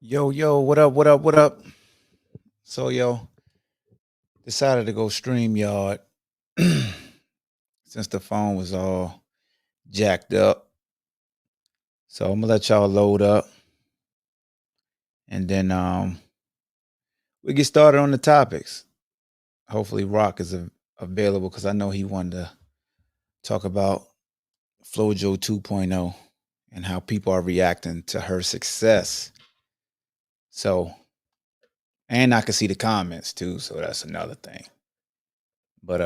Yo, what up, what up, what up? So, decided to go StreamYard since the phone was all jacked up. So I'm gonna let y'all load up and then we get started on the topics. Hopefully Rock is available because I know he wanted to talk about Flojo 2.0 and how people are reacting to her success. So, and I can see the comments too, so that's another thing. But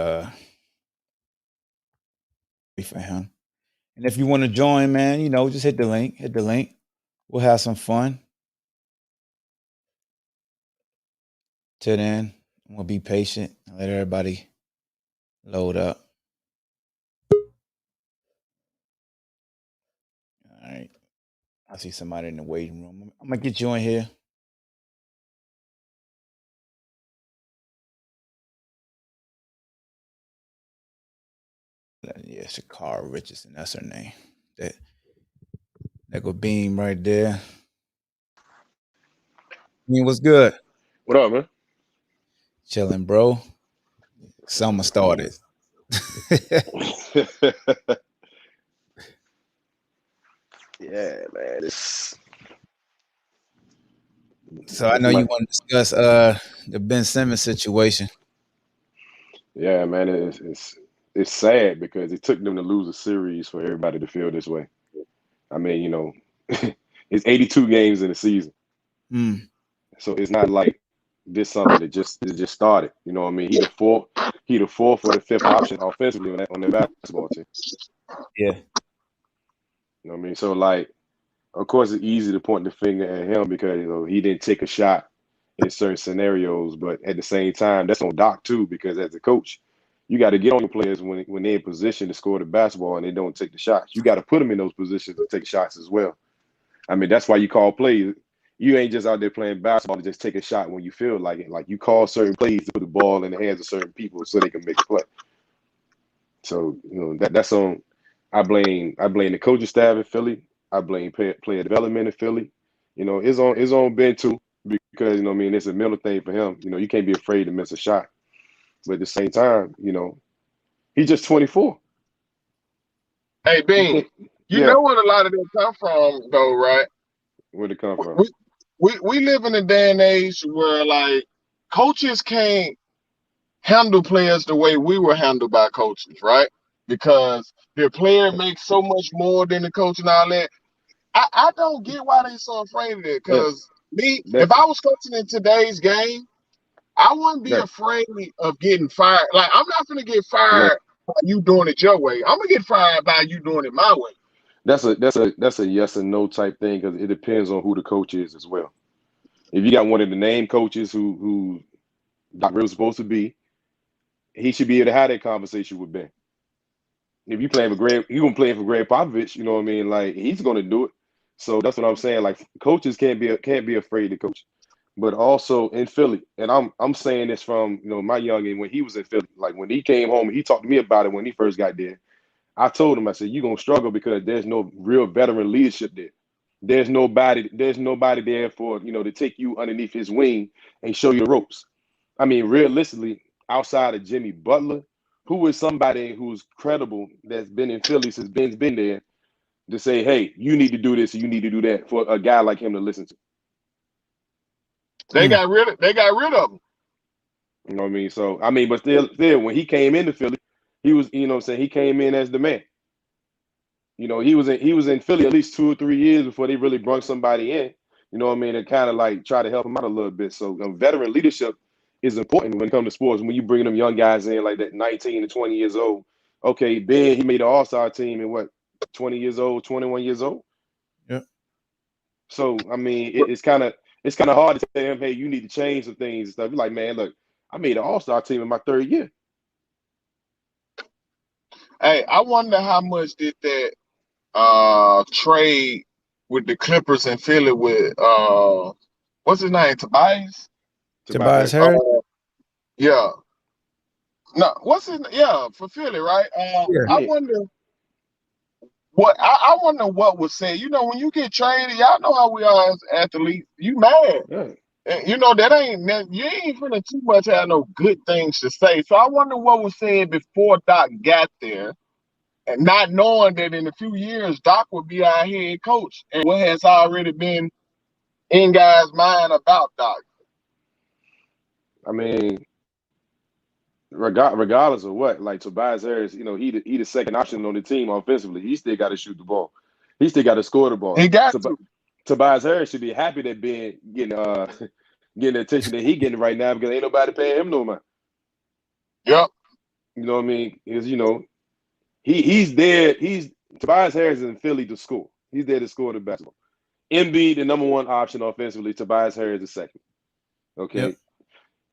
for him. And if you want to join, man, just hit the link. Hit the link. We'll have some fun. Till then, we'll be patient and let everybody load up. All right. I see somebody in the waiting room. I'm gonna get you in here. Yeah, Shakara Richardson. That's her name. That go Beam right there. What's good? What up, man? Chilling, bro. Summer started. Yeah, man. So I It's know you my want to discuss the Ben Simmons situation. yeah, man. It's sad because it took them to lose a series for everybody to feel this way. I mean, it's 82 games in a season, Mm. so it's not like this something that just started. You know what I mean? He the fourth or the fifth option offensively on that basketball team. Yeah. You know what I mean? So like, of course, it's easy to point the finger at him because he didn't take a shot in certain scenarios, but at the same time, that's on Doc too because as a coach, you got to get on your players when they're in position to score the basketball and they don't take the shots. You got to put them in those positions to take shots as well. I mean, that's why you call plays. You ain't just out there playing basketball to just take a shot when you feel like it. Like you call certain plays to put the ball in the hands of certain people so they can make a play. So that's on. I blame the coaching staff in Philly. I blame player development in Philly. It's on Ben too because what I mean it's a mental thing for him. You can't be afraid to miss a shot, but at the same time, he's just 24. Hey, He Bean, can't. you Yeah, know what a lot of them come from, though, right? where'd it come We, from? we, we live in a day and age where, like, coaches can't handle players the way we were handled by coaches, right? Because the player makes so much more than the coach and all that. I don't get why they so afraid of it. Yeah, Because me, that if I was coaching in today's game, I wouldn't be that afraid of getting fired. Like, I'm not going to get no, fired by you doing it your way. I'm going to get fired by you doing it my way. that's a yes and no type thing because it depends on who the coach is as well. If you got one of the name coaches who Doc Rivers supposed to be, he should be able to have that conversation with Ben. If you gonna play for Greg Popovich, you know what I mean? Like he's gonna do it. So that's what I'm saying. Like coaches can't be afraid to coach. But also in Philly, and I'm saying this from my youngin when he was in Philly. Like when he came home, he talked to me about it when he first got there. I told him, I said, you're gonna struggle because there's no real veteran leadership there. There's nobody there for to take you underneath his wing and show you the ropes. I mean, realistically, outside of Jimmy Butler, who is somebody who's credible that's been in Philly since Ben's been there to say, hey, you need to do this, you need to do that for a guy like him to listen to. They Mm. got rid of him. You know what I mean? So I mean, but still, when he came into Philly, he was, what I'm saying, he came in as the man. He was in Philly at least 2 or 3 years before they really brought somebody in. You know what I mean? And kind of like try to help him out a little bit. So veteran leadership is important when it comes to sports. When you bring them young guys in like that, 19 to 20 years old. Okay, Ben, he made the All Star team in what, 20 years old, 21 years old. Yeah. So I mean, it's kind of hard to tell him, hey, you need to change some things and stuff. You're like, man, look, I made an All Star team in my third year. Hey, I wonder how much did that trade with the Clippers and Philly with what's his name, Tobias? Tobias Tobias Harris. Uh, Harris? yeah, no, what's his, yeah, for Philly, right? Yeah. I Yeah, wonder what I wonder what was said. You know, when you get traded, y'all know how we are as athletes. You mad. Yeah. And, you know, you ain't finna too much have no good things to say. So I wonder what was said before Doc got there, and not knowing that in a few years Doc would be our head coach, and what has already been in guys' mind about Doc. I mean, regardless of what, like Tobias Harris, you know, he the second option on the team offensively. He still got to shoot the ball. He still got to score the ball. He got to. Tobias Harris should be happy that Ben getting getting the attention that he getting right now because ain't nobody paying him no mind. Yep. You know what I mean? Because you know he's there. Tobias Harris is in Philly to score. He's there to score the basketball. Embiid, the number one option offensively. Tobias Harris is second. Okay. Yep.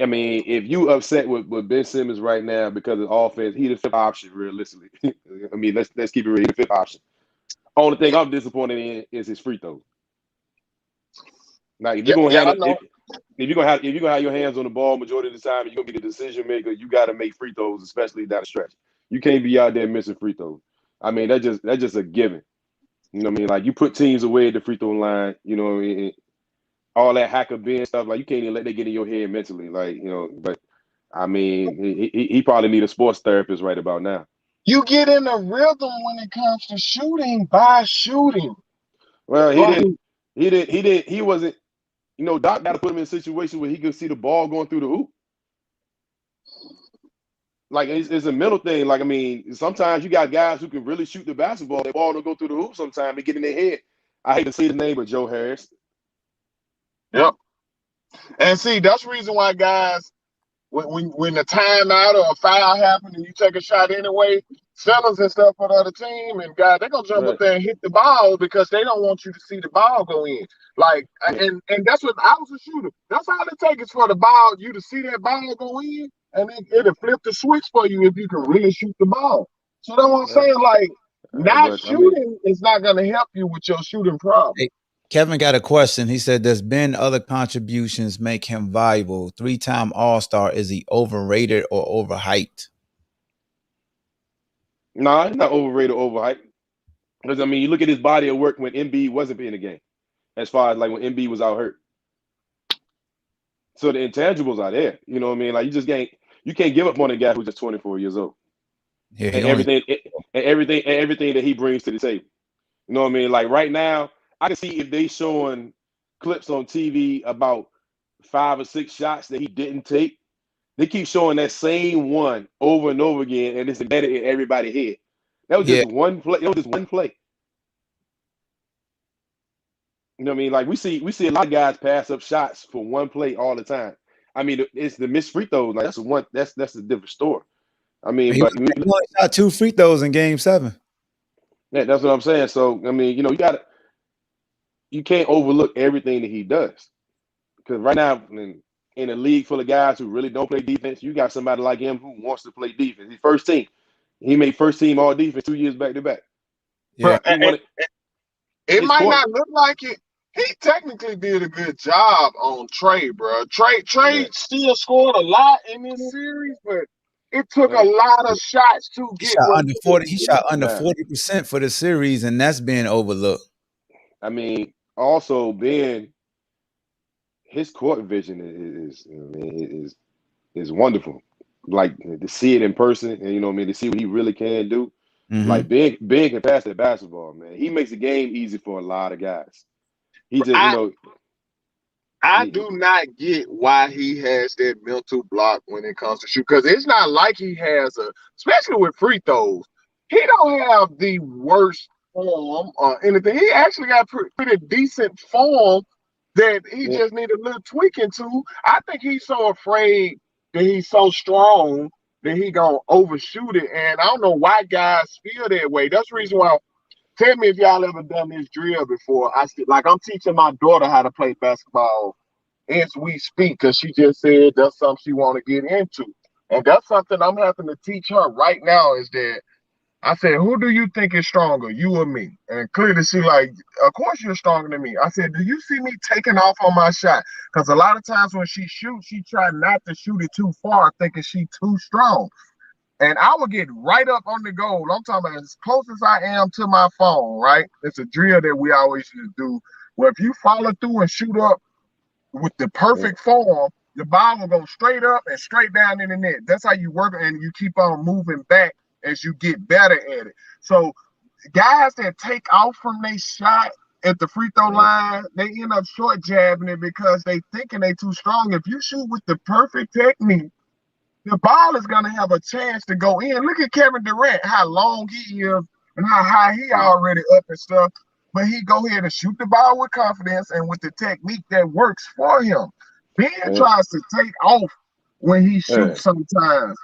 I mean, if you upset with Ben Simmons right now because of offense, he's the fifth option realistically. I mean, let's keep it real. He's the fifth option. Only thing I'm disappointed in is his free throws. Now, if you're gonna Yeah, I have know. if you're gonna have your hands on the ball majority of the time, and you're gonna be the decision maker. You got to make free throws, especially down the stretch. You can't be out there missing free throws. I mean, that's just a given. You know what I mean? Like you put teams away at the free throw line. You know what I mean? All that hacker Ben stuff, like you can't even let that get in your head mentally. Like you know, but I mean, he probably need a sports therapist right about now. You get in a rhythm when it comes to shooting by shooting. Well, Like, he wasn't. You know, Doc got to put him in a situation where he could see the ball going through the hoop. Like it's a mental thing. Like I mean, sometimes you got guys who can really shoot the basketball. The ball don't go through the hoop. Sometimes they get in their head. I hate to say the name, but Joe Harris. yep. And see, that's the reason why guys, when the timeout or a foul happens and you take a shot anyway, sellers and stuff for the other team, and guys, they're gonna jump up Right. there and hit the ball because they don't want you to see the ball go in. Like, and that's what I was a shooter. That's all it takes is for the ball, you to see that ball go in, and it'll flip the switch for you if you can really shoot the ball. So that's what I'm Yeah. saying. Like, not But I mean, shooting is not gonna help you with your shooting problem. Hey, Kevin got a question. He said, "Does Ben other contributions make him valuable? 3-time All-Star. Is he overrated or overhyped?" nah, he's not overrated or overhyped. Because I mean, you look at his body of work when Embiid wasn't in the game, as far as like when Embiid was out hurt. So the intangibles are there. You know what I mean? Like you can't give up on a guy who's just 24 years old Yeah, he and only. everything that he brings to the table. You know what I mean? Like right now, I can see if they showing clips on TV about 5 or 6 shots that he didn't take. They keep showing that same one over and over again, and it's embedded in everybody's head. That was Yeah, just one play. It was just one play. You know what I mean? Like we see a lot of guys pass up shots for one play all the time. I mean, it's the missed free throws. Like that's a different story. I mean, he but only shot 2 free throws in Game 7. yeah, that's what I'm saying. So I mean, you know, you can't overlook everything that he does because right now in a league full of guys who really don't play defense, you got somebody like him who wants to play defense. His first team, he made first team all defense 2 years back to back. Yeah, He won it. It His might court, not look like it. He technically did a good job on Trey, bro. Trey yeah. still scored a lot in this series, but it took a lot of shots to he get shot where under he 40. He is. shot under Now, 40% for the series, and that's being overlooked. I mean, also Ben, his court vision is wonderful. Like to see it in person, and you know what I mean, to see what he really can do. Like Mm-hmm. Ben can pass that basketball, man. He makes the game easy for a lot of guys. He just, you I know, I he, do not get why he has that mental block when it comes to shoot, because it's not like he has especially with free throws, he don't have the worst form or anything. He actually got pretty decent form that he yeah, just need a little tweaking to. I think he's so afraid that he's so strong that he gonna overshoot it, and I don't know why guys feel that way. That's the reason why. Tell me if y'all ever done this drill before. I'm teaching my daughter how to play basketball as we speak, because she just said that's something she want to get into. And that's something I'm having to teach her right now is that I said, who do you think is stronger, you or me? And clearly she like, of course you're stronger than me. I said, do you see me taking off on my shot? Because a lot of times when she shoots, she try not to shoot it too far, thinking she too strong. and I would get right up on the goal. I'm talking about as close as I am to my phone, right? It's a drill that we always used to do. Where if you follow through and shoot up with the perfect form, the ball will go straight up and straight down in the net. That's how you work, and you keep on moving back as you get better at it. So guys that take off from their shot at the free throw line, they end up short jabbing it because they thinking they too strong. If you shoot with the perfect technique, the ball is gonna have a chance to go in. Look at Kevin Durant, how long he is and how high he already up and stuff. But he go ahead and shoot the ball with confidence and with the technique that works for him. Ben tries to take off when he shoots sometimes.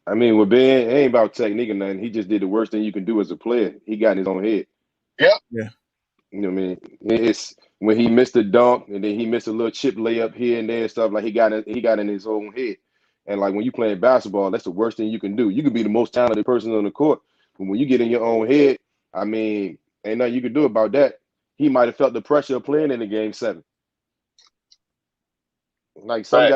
I mean, with Ben, it ain't about technique or nothing. He just did the worst thing you can do as a player. He got in his own head. Yep. Yeah. You know what I mean? It's when he missed the dunk and then he missed a little chip layup here and there and stuff, like he got in his own head. And like when you playing basketball, that's the worst thing you can do. You can be the most talented person on the court, but when you get in your own head, I mean, ain't nothing you can do about that. He might have felt the pressure of playing in the game 7. Like some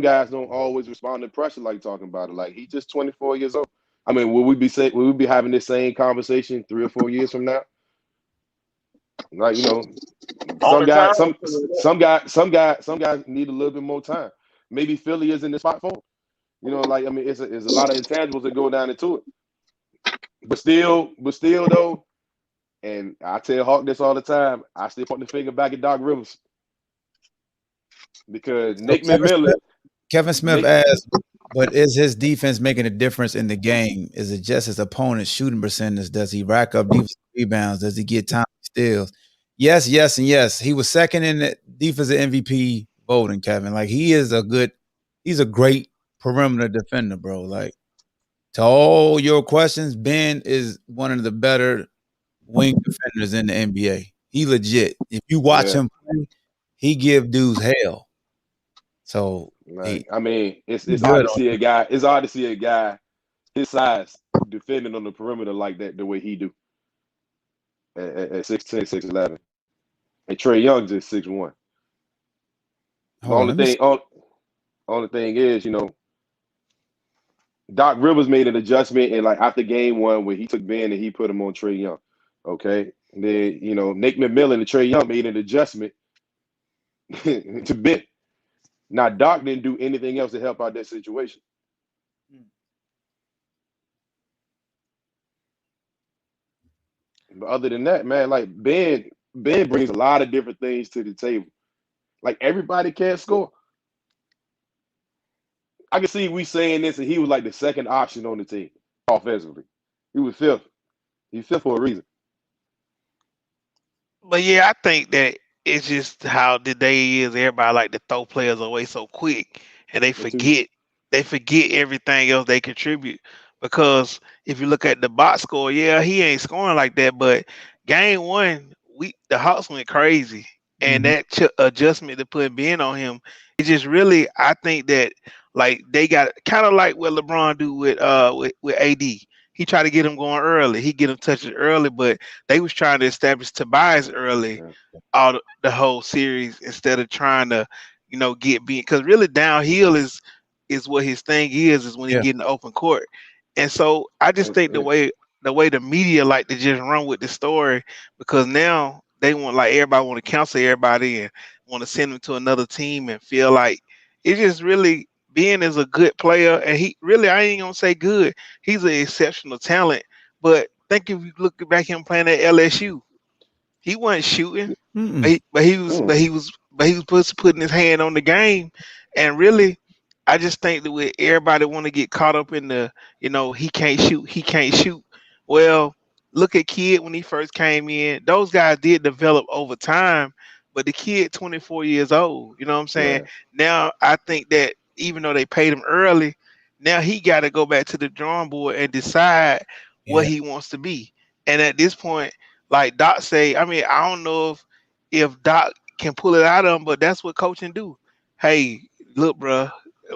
guys don't always respond to pressure like talking about it. Like he's just 24 years old. I mean, will we be having this same conversation 3 or 4 years from now? Like, you know, some guys need a little bit more time. Maybe Philly is in the spot for him. You know, like I mean, it's a lot of intangibles that go down into it. But still though, and I tell Hawk this all the time, I still point the finger back at Doc Rivers. Because Kevin Smith asked, but is his defense making a difference in the game? Is it just his opponent's shooting percentage? Does he rack up defensive rebounds? Does he get time steals? Yes, and yes. He was second in the defensive MVP voting, Kevin. Like he's a great perimeter defender, bro. Like to all your questions, Ben is one of the better wing defenders in the NBA. He legit. If you watch him play, he give dudes hell. So I mean, it's hard to see a guy. It's hard to see a guy his size defending on the perimeter like that the way he do at 6'10", 6'11". And Trae Young just 6'1". The only thing is, you know, Doc Rivers made an adjustment and like after game 1 where he took Ben and he put him on Trae Young. Okay, and then you know Nate McMillan and Trae Young made an adjustment to Ben. Now, Doc didn't do anything else to help out that situation. But other than that, man, like Ben brings a lot of different things to the table. Like everybody can't score. I can see we saying this, and he was like the second option on the team offensively. He was 5th. He's 5th for a reason. But yeah, I think that it's just how the day is. Everybody like to throw players away so quick, and they forget everything else they contribute. Because if you look at the box score, yeah, he ain't scoring like that. But game 1, the Hawks went crazy, and that adjustment to put Ben on him, it just really, I think that like they got kind of like what LeBron do with AD. He tried to get him going early. He get him touches early, but they was trying to establish Tobias early, all the whole series instead of trying to, you know, get beat. Because really downhill is what his thing is when he get in the open court. And so I just think the way the media like to just run with the story, because now they want, like, everybody want to cancel everybody and want to send them to another team and feel like it's just really Ben is a good player, and he really, I ain't gonna say good. He's an exceptional talent. But think if you look back him playing at LSU, he wasn't shooting, but he was putting his hand on the game. And really, I just think that with everybody want to get caught up in the, you know, he can't shoot. Well, look at Kid when he first came in. Those guys did develop over time, but the kid 24 years old, you know what I'm saying? Now I think that even though they paid him early, now he got to go back to the drawing board and decide what he wants to be. And at this point, like Doc say, I mean, I don't know if Doc can pull it out of him, but that's what coaching do. Hey, look, bro,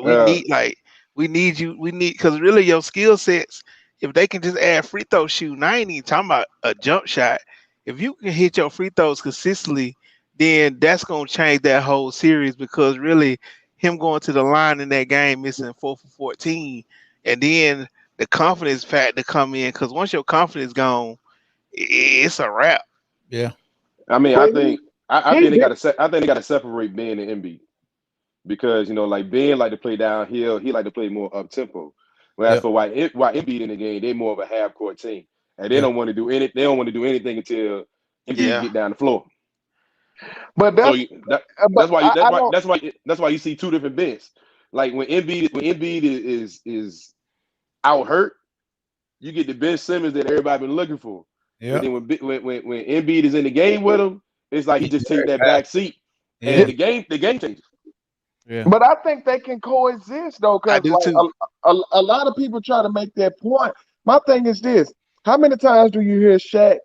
we need you. We need, because really your skill sets, if they can just add free throw shooting, I ain't even talking about a jump shot. If you can hit your free throws consistently, then that's going to change that whole series, because really him going to the line in that game missing 4 for 14, and then the confidence factor come in because once your confidence gone, it's a wrap. Yeah. I mean, But I he think they got to I think they got to separate Ben and Embiid because like Ben like to play downhill, he like to play more up tempo. Whereas Yep. for why Embiid in the game, they more of a half court team, and they Yep. don't want to do any. They don't want to do anything until Embiid Yeah, get down the floor. but So that's but I don't. that's why you see two different Bens. Like when Embiid is out hurt, you get the Ben Simmons that everybody been looking for. But Yep. then when Embiid is in the game with him, it's like he just take that back seat, Yeah. and the game changes. Yeah. But I think they can coexist though, I because do like too. a lot of people try to make that point. My thing is this: how many times do you hear Shaq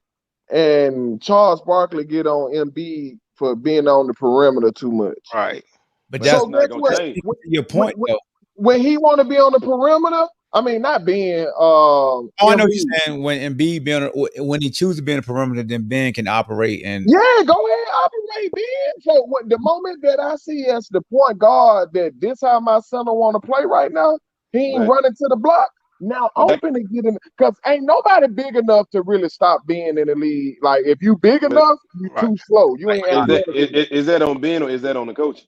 and Charles Barkley get on Embiid for being on the perimeter too much? Right. But But that's So not guess gonna what? that's change. your point though. When he want to be on the perimeter, I mean, not being Oh, I know what Embiid. you're saying. When Embiid when he chooses to be in the perimeter, then Ben can operate and Yeah, go ahead, operate, Ben. So the moment that I see as the point guard that this how my center want to play right now, he ain't But running to the block. Now but that open and get in because ain't nobody big enough to really stop being in the league. Like if you big but enough, you Right. too slow. You Right. ain't is that athletic enough. is that on Ben or is that on the coach?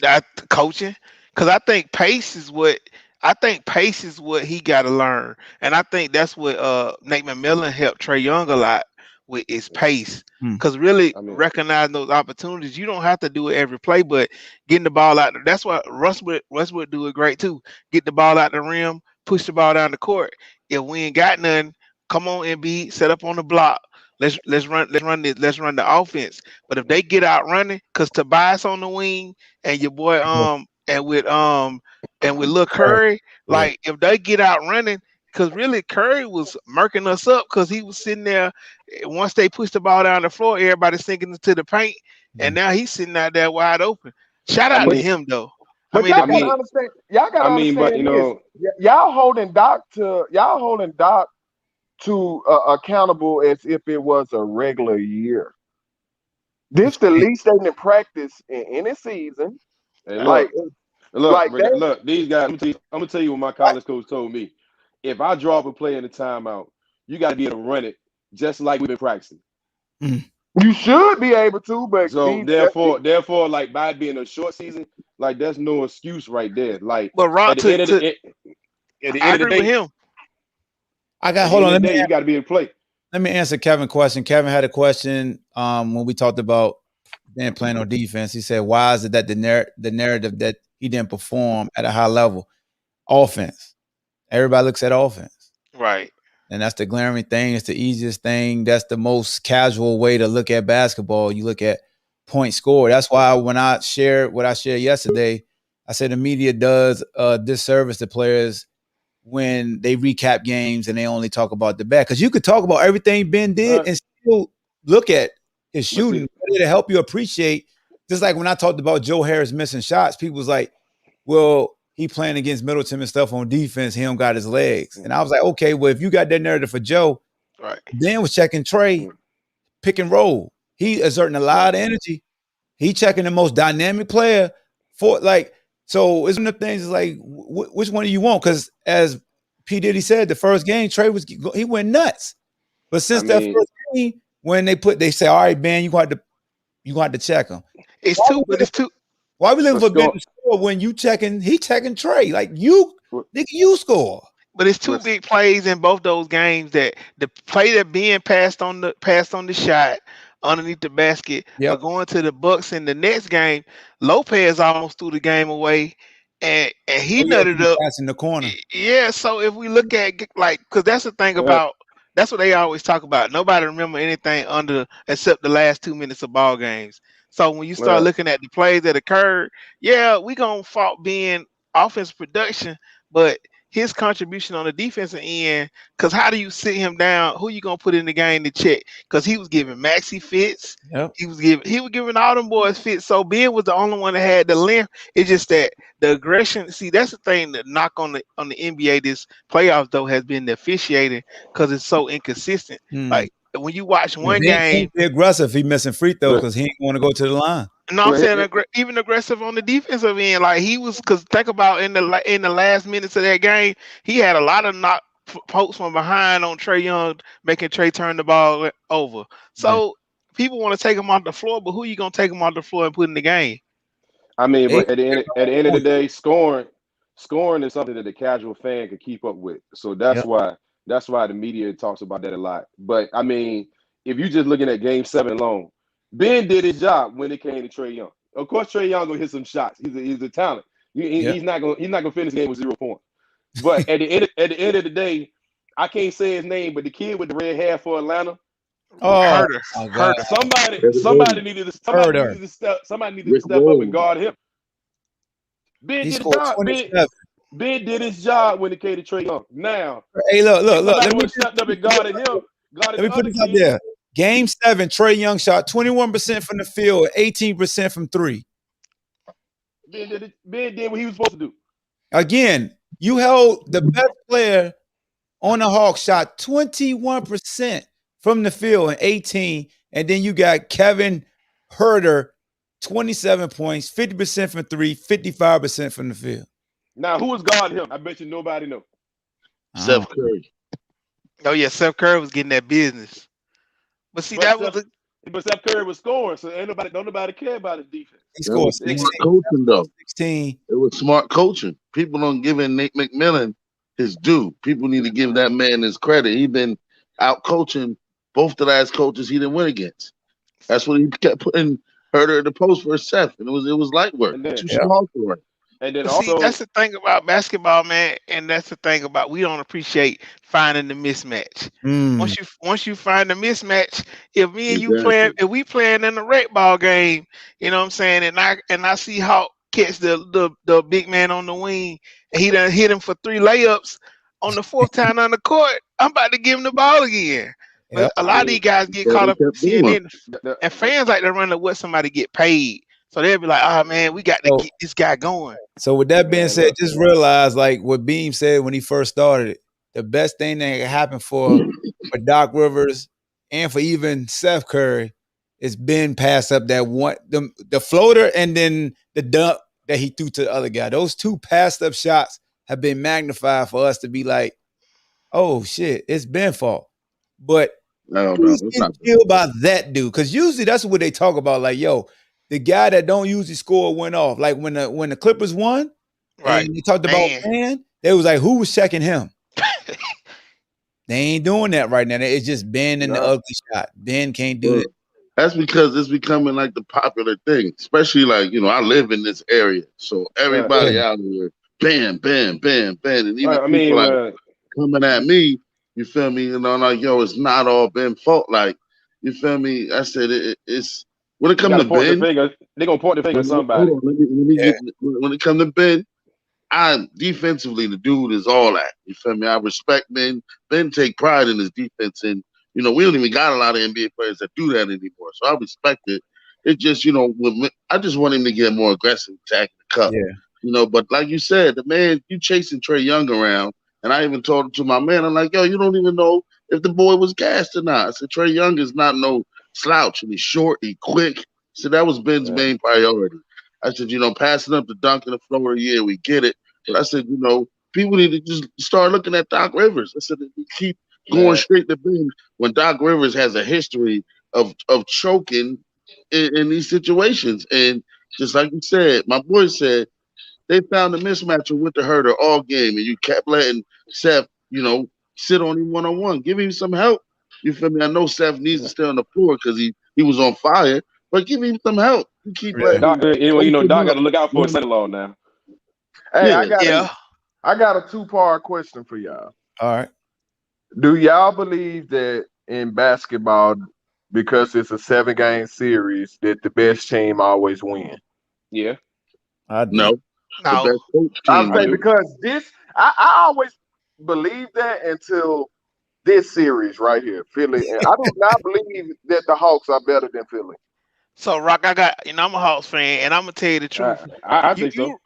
That coaching, because I think pace is what he got to learn, and I think that's what Nate McMillan helped Trey Young a lot with is pace. Hmm. Because really I mean, recognizing those opportunities, you don't have to do it every play, but getting the ball out there. That's why Westwood do it great too. Get the ball out the rim, push the ball down the court. If we ain't got none, come on, MB, set up on the block. Let's run the offense. But if they get out running, cause Tobias on the wing and your boy and with Lil Curry, Yeah. like if they get out running, because really Curry was murking us up because he was sitting there. Once they pushed the ball down the floor, everybody sinking into the paint, and now he's sitting out there wide open. Shout I out to But mean, him though. I but mean, y'all I the gotta mean, understand. Y'all gotta but understand this. Y'all holding Doc to accountable as if it was a regular year. What This you the mean? least they can practice in any season. hey, Right. Like like they look, these guys. I'm gonna tell you what my college coach told me. If I drop a play in the timeout, you got to be able to run it just like we've been practicing. Mm. you should be able to, but So therefore, like by it being a short season, like there's no excuse right there. Like but Rock at the end of to the at the I end of the agree with day, him. I got at the hold end on. of the day, you got to be in play. Let me answer Kevin's question. Kevin had a question when we talked about Ben playing on defense. He said, "Why is it that the narrative that he didn't perform at a high level? Offense. Everybody looks at offense, Right. and that's the glaring thing. It's the easiest thing. That's the most casual way to look at basketball. You look at point score. That's why when I shared what I shared yesterday, I said the media does a disservice to players when they recap games and they only talk about the bad. Because you could talk about everything Ben did and still look at his But shooting see, to help you appreciate. Just like when I talked about Joe Harris missing shots, people was like, well, he playing against Middleton and stuff on defense. He don't got his legs. And I was like, okay, well, if you got that narrative for Joe, Right. Ben was checking Trey, pick and roll. He exerting a lot of energy. He checking the most dynamic player for like, so it's one of the things is like, which one do you want? Because as P. Diddy said, the first game, Trey he went nuts. But since I that mean, first game, when they say, all right, Ben, you got to check him. It's two, but it's two. Why we looking but for Ben score, to score when he checking Trey? Like nigga, you score. But it's two but big plays in both those games that the play that being passed on the shot underneath the basket, but Yep. going to the Bucks in the next game, Lopez almost threw the game away, and he Oh yeah, nutted he up. pass in the corner. Yeah, so if we look at like, because that's the thing well, about that's what they always talk about. Nobody remember anything under except the last 2 minutes of ball games. So when you start well, looking at the plays that occurred, yeah, we gonna fault being offense production, but his contribution on the defensive end. Because how do you sit him down? Who you gonna put in the game to check? Because he was giving Maxi fits. Yep. He was giving all them boys fits. So Ben was the only one that had the length. It's just that the aggression. See, that's the thing that knock on the NBA this playoffs though has been the officiating because it's so inconsistent. Hmm. Like when you watch Ben one game, can't be aggressive. He missing free throw but because he ain't want to go to the line. No, I'm saying even aggressive on the defensive end. Like he was, because think about in the last minutes of that game, he had a lot of knock pokes from behind on Trae Young, making Trae turn the ball over. So people want to take him off the floor, but who you gonna take him off the floor and put in the game? I mean, but 8 at the end of the day, scoring is something that the casual fan can keep up with. So that's Yep. why the media talks about that a lot. But I mean, if you're just looking at Game 7 alone, Ben did his job when it came to Trae Young. Of course, Trae Young gonna hit some shots. He's a talent. Yep. He's not gonna finish the game with 0 points. But at the end of the day, I can't say his name, but the kid with the red hair for Atlanta. Oh, Herder. my God. Somebody needed to step up and guard him. Ben He did his scored job. 27. Ben did his job when it came to Trae Young. Now, Hey, look. somebody would have stepped up and guarded him. Let me put this out there. Game 7, Trae Young shot 21% from the field, 18% from 3. Ben did what he was supposed to do. Again, you held the best player on the Hawks, shot 21% from the field and 18, and then you got Kevin Herder, 27 points, 50% from 3, 55% from the field. Now, who was guarding him? I bet you nobody knows. Steph Curry. Oh yeah, Steph Curry was getting that business. But see, but Steph Curry was scoring, so don't nobody care about his defense. He scored 16. Coaching though. 16. It was smart coaching. People don't give Nate McMillan his due. People need to give that man his credit. He been out coaching both the last coaches he didn't win against. That's what he kept putting Herder in the post for Seth, and it was light work. Too small for it. And then see, that's the thing about basketball, man, and that's the thing about we don't appreciate finding the mismatch. Once you find the mismatch, if me and you if we playing in the rec ball game, you know what I'm saying, and I see Hawk catch the big man on the wing, and he done hit him for 3 layups on the 4th time on the court, I'm about to give him the ball again. But a lot of these guys get caught up in CNN, and fans like to run to what somebody get paid. So they'll be like, oh, man, we got to get this guy going. So with that being said, just realize, like what Beam said when he first started it, the best thing that happened for Doc Rivers and for even Steph Curry is Ben pass up that one, the floater and then the dunk that he threw to the other guy. Those 2 passed up shots have been magnified for us to be like, oh, shit, it's Ben's fault. But who's getting killed by that dude? Because usually that's what they talk about, like, yo, the guy that don't usually score went off. Like when the Clippers won, right? And they talked about Ben. They was like, who was checking him? They ain't doing that right now. It's just Ben and the ugly shot. Ben can't do it. That's because it's becoming like the popular thing, especially like, I live in this area, so everybody out here, bam, bam, bam, bam, and even people coming at me. You feel me? Like, yo, it's not all Ben's fault. Like, you feel me? I said it's. When it comes to Ben, they're gonna point the finger at somebody. When it comes to Ben, defensively the dude is all that. You feel me? I respect Ben. Ben take pride in his defense, and we don't even got a lot of NBA players that do that anymore. So I respect it. It just I just want him to get more aggressive, attacking the cup. Yeah. But like you said, the man, you chasing Trae Young around, and I even told it to my man. I'm like, yo, you don't even know if the boy was gassed or not. I said Trae Young is not no slouch, and he's short, he's quick. So that was Ben's main priority. I said, passing up the dunk and the floater, yeah, we get it. But I said, people need to just start looking at Doc Rivers. I said, we keep going straight to Ben when Doc Rivers has a history of choking in these situations. And just like you said, my boy said, they found a mismatch with the Herder all game, and you kept letting Seth, sit on him one-on-one. Give him some help. You feel me? I know Seth needs to stay on the floor because he was on fire, but give him some help. You keep letting Doc, Doc got to look out for his son-in-law now. Hey, I got a 2-part question for y'all. All right. Do y'all believe that in basketball, because it's a 7-game series, that the best team always win? Yeah. No. I'm saying because I always believe that until this series right here, Philly. And I do not believe that the Hawks are better than Philly. So, Rock, I'm a Hawks fan, and I'm gonna tell you the truth. I think so.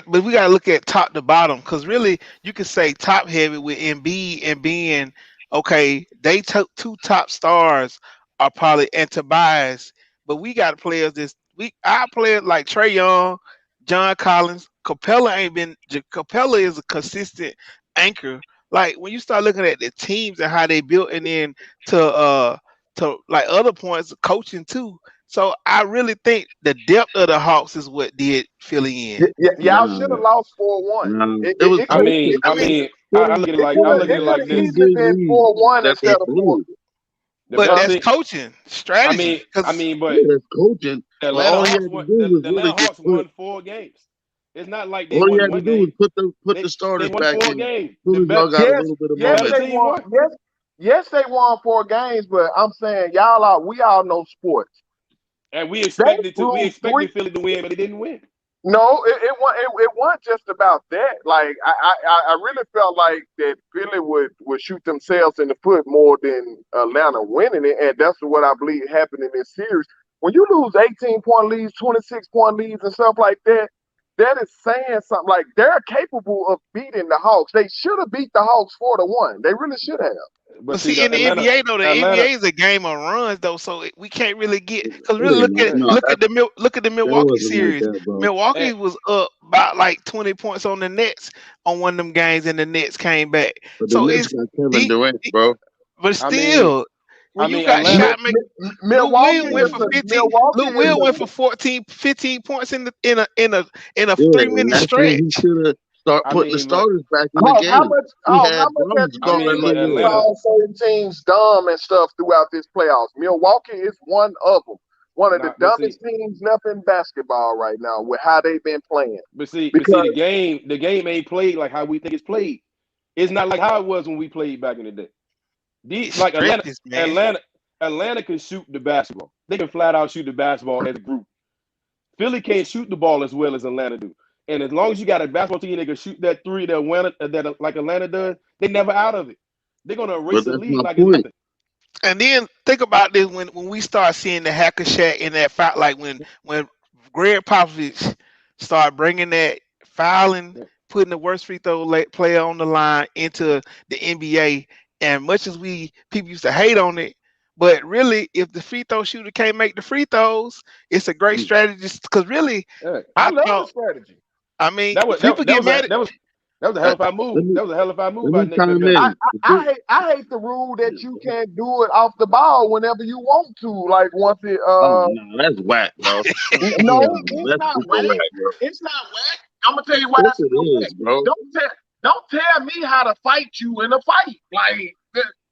But we gotta look at top to bottom, because really, you could say top heavy with Embiid and being okay. They took 2 top stars are probably and Tobias, but we got players our players like Trey Young, John Collins, Capella is a consistent anchor. Like when you start looking at the teams and how they built, and then to like other points, coaching too. So I really think the depth of the Hawks is what did Philly in. Y'all should have Nah, lost 4-1. nah. It, It it, was it I could mean, coaching, I bro. mean, I Philly, look at it it like could I have look at Philly it it could like have got this. two easily big been leads 4-1 that they instead of 4. blew. The But best Uh, that's thing, coaching strategy. I Because mean, yeah, but that's coaching. the But Atlanta all he Hawks had to won. do was The Atlanta really just Hawks put. won 4 games. It's not like they All he won had to one do was game. put They the they starters won back four in. games. As soon as y'all got a Yes, little bit of The yes, better they momentum. team won. won. Yes, they won 4 games, but I'm saying we all know sports. And They we blew three. expected Philly to win, but they didn't win. No, it wasn't just about that. Like I really felt like that Philly would shoot themselves in the foot more than Atlanta winning it, and that's what I believe happened in this series. When you lose 18-point leads, 26-point leads, and stuff like that, that is saying something. Like they're capable of beating the Hawks. They should have beat the Hawks 4-1. They really should have. But But see, see, in the the Atlanta, NBA though, the Atlanta, NBA is a game of runs though, so we can't really get It because really ain't no, look at the that Milwaukee wasn't like series. that, bro. Milwaukee and, was up about like 20 points on the Nets on one of them games, and the Nets came back. But the So Knicks it's got Kevin the, Durant, bro. but I mean, still, I when you mean, got Atlanta. shot make Lou Milwaukee Will went is for a 15. Milwaukee Lou is Will went a for 14, 15 points in a Yeah, 3 minute and that's when he stretch. should have start I putting the mean, but starters back in the game. He How had much have drums you I mean, guarding but listened Lou to Will. Atlanta. call certain teams dumb and stuff throughout this playoffs? Milwaukee is one of them. One of the Not, but see, dumbest teams left in basketball right now with how they've been playing. but see, Because the game ain't played like how we think it's played. It's not like how it was when we played back in the day. It Like stretches, man. Atlanta can shoot the basketball. They can flat out shoot the basketball as a group. Philly can't shoot the ball as well as Atlanta do. And as long as you got a basketball team that can shoot that three that like Atlanta does, they never out of it. They're gonna But erase the that's my lead like it's point. nothing. And then think about this when we start seeing the hacker shack in that foul, like when Greg Popovich start bringing that fouling, putting the worst free throw player on the line into the NBA. And much as people used to hate on it, but really, if the free throw shooter can't make the free throws, it's a great strategy. Because really, Yeah. I I love the thought, strategy. I mean, That was people get mad at. that was a Uh, hellified let move. me That was a hellified move let by me Nick chime Beckton. I, in. The thing, I hate the rule that you can't do it off the ball whenever you want to. Like once it oh no, that's whack, bro. no, That's it's not super whack. whack, bro. It's not whack. I'm gonna tell you why Yes, it's it not is, whack. bro. Don't tell me how to fight you in a fight. Like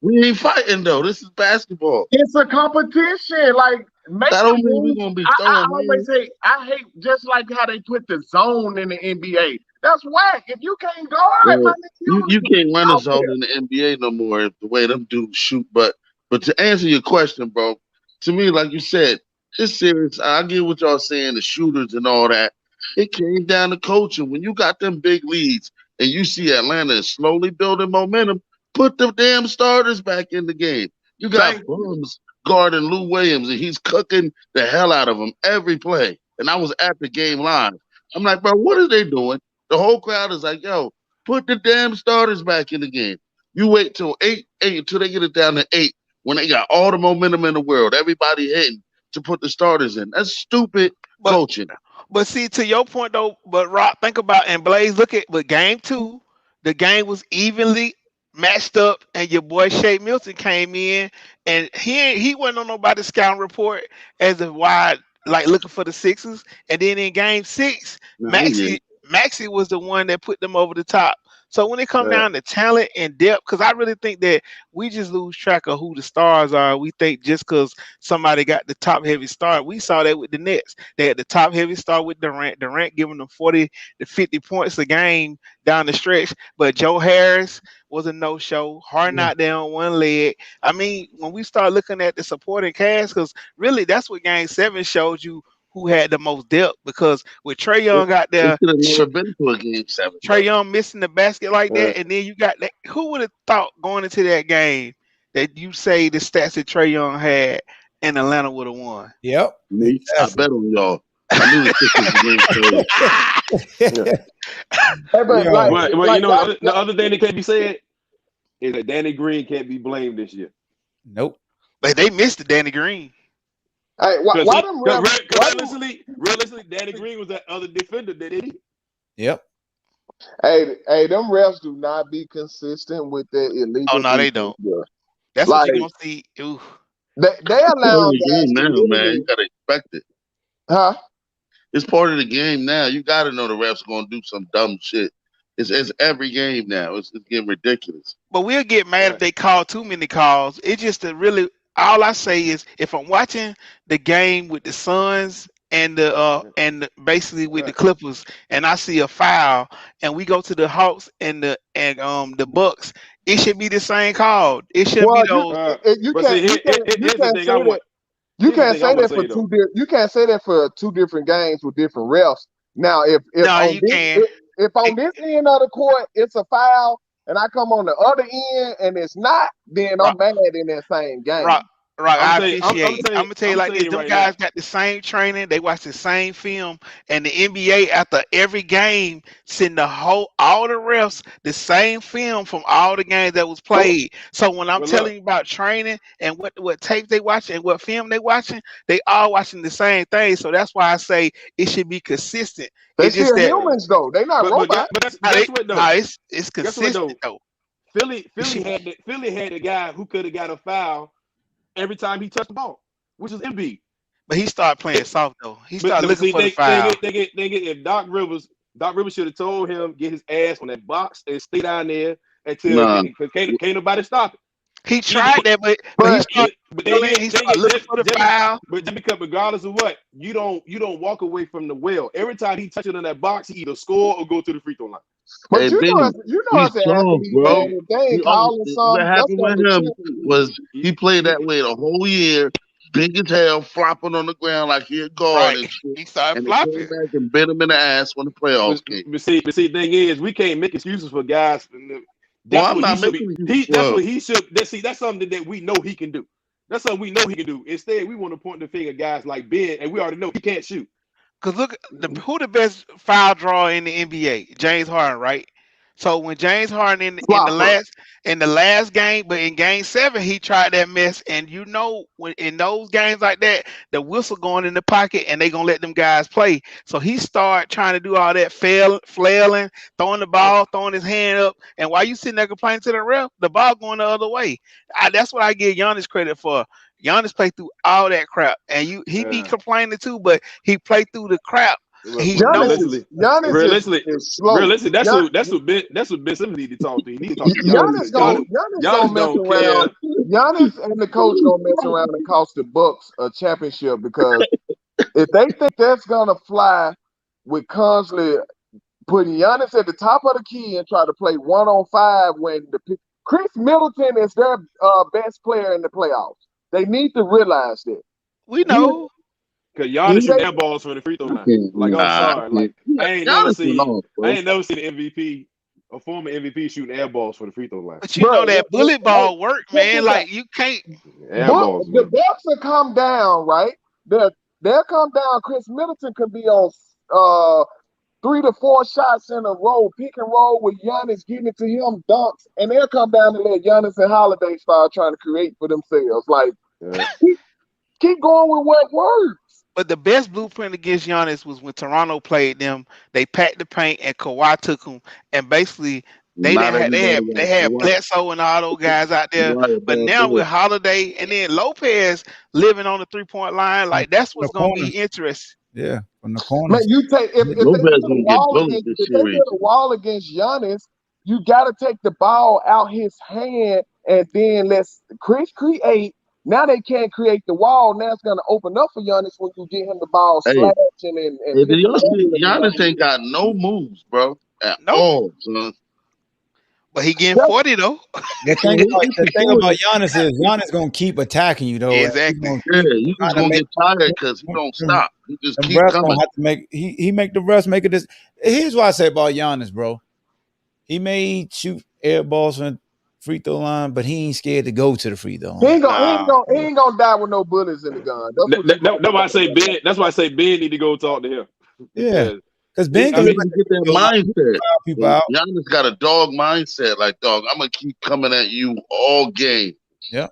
We ain't fighting though. This is basketball. it's a competition. Like make That the don't mean we rules. gonna be I throwing always hands. say I hate just like how they put the zone in the NBA. That's whack. If you can't guard, my Well, nigga, you, you you don't can't be run a out zone there. in the NBA no more the way them dudes shoot. But to answer your question, bro, to me, like you said, this series, I get what y'all saying, the shooters and all that. It came down to coaching. When you got them big leads and you see Atlanta is slowly building momentum, put the damn starters back in the game. You got Thank you. bums guarding Lou Williams and he's cooking the hell out of them every play. And I was at the game live. I'm like, bro, what are they doing? The whole crowd is like, yo, put the damn starters back in the game. You wait till eight until they get it down to 8 when they got all the momentum in the world, everybody hitting to put the starters in. That's stupid But coaching. But see, to your point though, but Rock, think about and Blaze, look at but game two, the game was evenly matched up, and your boy Shea Milton came in, and he wasn't on nobody's scouting report as a wide like looking for the Sixers, and then in game six, Nah, yeah. Maxie was the one that put them over the top. So when it come Yeah. down to talent and depth, because I really think that we just lose track of who the stars are. We think just because somebody got the top heavy start, we saw that with the Nets. They had the top heavy start with Durant. Durant giving them 40 to 50 points a game down the stretch. But Joe Harris was a no-show. Harden out there on one leg. I mean, when we start looking at the supporting cast, because really that's what Game 7 showed you who had the most depth. Because with Trey It, Young out it there, should have never been to a game 7, Trey though. Young missing the basket like Yeah. that, and then you got that. Who would have thought going into that game that you say the stats that Trey Young had and Atlanta would have won? Yep. Me, I Exactly. bet on y'all. I knew the Sixers were going to Yeah. Hey, but Yo. like, But you know, y'all, the other thing that can't be said is that Danny Green can't be blamed this year. Nope. But they missed the Danny Green. Hey, why Because them refs? realistically, Danny Green was that other defender that he. Yep. Hey, them refs do not be consistent with their Oh illegal no, they defense. don't. Bro. That's what Like you're gonna see. Ooh. they Part allow of the guys game to now, man. literally, You gotta expect it. huh? It's part of the game now. You gotta know the refs are gonna do some dumb shit. It's every game now. It's getting ridiculous. But we'll get mad if they call too many calls. It's just to really all I say is if I'm watching the game with the Suns and basically with the Clippers and I see a foul and we go to the Hawks and the Bucks, it should be the same call. It shouldn't be Well, those. you But see, can't here's the thing I say that. want. You Here's the can't thing I say want that to for say though. you can't say that for two different games with different refs. Now, if No, on you this can. if on this end of the court it's a foul, and I come on the other end and it's not, then I'm Rock, mad in that same rock, game. rock. I'm I saying, I'm appreciate. I'm gonna tell you like saying this. it Them right now. guys got the same training. They watch the same film, and the NBA after every game send all the refs the same film from all the games that was played. So when I'm Well, telling look, you about training and what tapes they watching and what film they watching, they all watching the same thing. So that's why I say it should be consistent. They It's just still that humans though. They not robots. but nah, guess what though? it's Guess what consistent though? though. Philly had the guy who could have got a foul every time he touched the ball, which is Embiid. But he started playing soft though. He But started looking see, for the foul. if Doc Rivers should have told him get his ass on that box and stay down there until Nah. because can't nobody stop it. He tried that, but he But started he started looking for the foul. But just because regardless of what, you don't walk away from the well. Every time he touches it in that box, he either score or go to the free throw line. Hey, Benny, you know he's as an soft, athlete, bro. man, if they ain't calling What something, that's happened with something to him chill with. was he played that way the whole year, big as hell, flopping on the ground like he a guard Right. and shit. He started And they came flopping. back and bit him in the ass when the playoffs came. But see, the thing is, we can't make excuses for guys. Well, That's I'm what he not should be. making excuses for That's him. what he should. That's something that we know he can do. That's something we know he can do. Instead, we want to point the finger at guys like Ben, and we already know he can't shoot. Cause look, who the best foul drawer in the NBA? James Harden, right? So when James Harden in the last game, but in game 7 he tried that mess, and you know when in those games like that, the whistle going in the pocket, and they gonna let them guys play. So he start trying to do all that flailing, throwing the ball, throwing his hand up, and while you sitting there complaining to the ref, the ball going the other way. That's what I give Giannis credit for. Giannis played through all that crap, and he be complaining too, but he played through the crap. He knows. Realistically, is slow. that's what Ben Simmons need to talk to. He need to talk to Giannis. Giannis Giannis mess don't around. care. Giannis and the coach gonna mess around and cost the Bucks a championship because if they think that's gonna fly with constantly putting Giannis at the top of the key and try to play 1-on-5 when Chris Middleton is their best player in the playoffs. They need to realize that. We know. Cause Giannis shoot air balls from the free throw line. Like I'm sorry, like I ain't never seen an MVP, a former MVP shooting air balls for the free throw line. But you know that bullet ball work, man. Like you can't. Air balls, the Bucks will come down, right? They'll come down. Chris Middleton can be on 3 to 4 shots in a row, pick and roll with Giannis getting it to him, dunks, and they'll come down and let Giannis and Holiday start trying to create for themselves. Like keep going with what works. But the best blueprint against Giannis was when Toronto played them. They packed the paint and Kawhi took them, and basically they had Bledsoe and all those guys out there. But now with Holiday and then Lopez living on the 3-point line, like that's what's gonna be interesting. Yeah, from the corner. Man, you take if they get a wall against Giannis, you gotta take the ball out his hand and then let's Chris create. Now they can't create the wall. Now it's gonna open up for Giannis when you get him the ball slashing and Giannis ain't got no moves, bro, at all, son. But he getting 40 though. The thing about Giannis is Giannis gonna keep attacking you though. Exactly. You just gonna get tired because he don't stop. He just keep coming. Have to make he make the refs make it. Here's what I say about Giannis, bro. He may shoot air balls from free throw line, but he ain't scared to go to the free throw line. He ain't gonna die with no bullets in the gun. That's why I say Ben. That's why I say Ben need to go talk to him. Yeah, because Ben can get that mindset. Giannis got a dog mindset. Like, dog, I'm gonna keep coming at you all game. Yeah.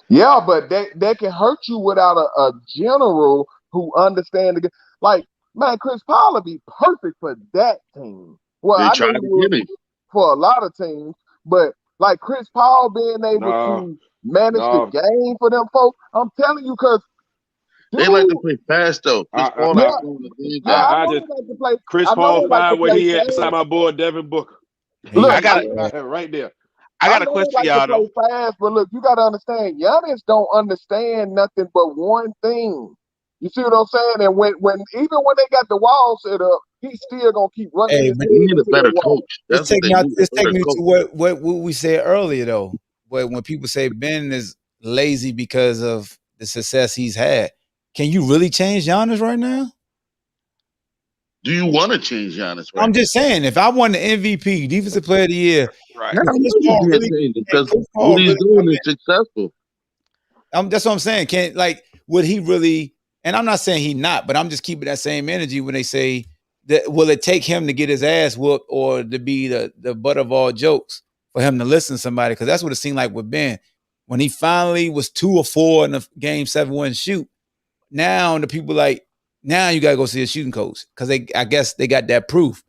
Yeah, but that can hurt you without a general who understands the game. Like, man, Chris Paul would be perfect for that team. Well, They I know tried he to would get him. for a lot of teams, but like Chris Paul being able Nah, to manage the nah. game for them folks, I'm telling you, because They like to dude, play fast though. Chris I, Paul yeah, like throwing the game yeah, fast. I I know just they like to play. Chris I know Paul they like to find what play he had beside fast. my boy Devin Booker. Look, I got Right there. I a know question they for like to y'all though. play fast, but look, you got to understand, Giannis don't understand nothing but one thing. You see what I'm saying? And when even when they got the wall set up, he's still gonna keep running Hey, his man, They head need a into better that wall. coach. That's what they need. this A take better me coach. to what we said earlier though. But when people say Ben is lazy because of the success he's had, can you really change Giannis right now? Do you want to change Giannis right I'm now? just saying, if I won the MVP, Defensive Player of the Year, Right. Yeah, I Chris know you Paul can't really, change it can because Chris what Paul he's really doing come is successful. that's what I'm saying. Can't like would he really? And I'm not saying he not, but I'm just keeping that same energy when they say that will it take him to get his ass whooped or to be the butt of all jokes for him to listen to somebody? Because that's what it seemed like with Ben when he finally was 2 or 4 in the game 7 shoot. Now the people like now you gotta go see a shooting coach because I guess they got that proof.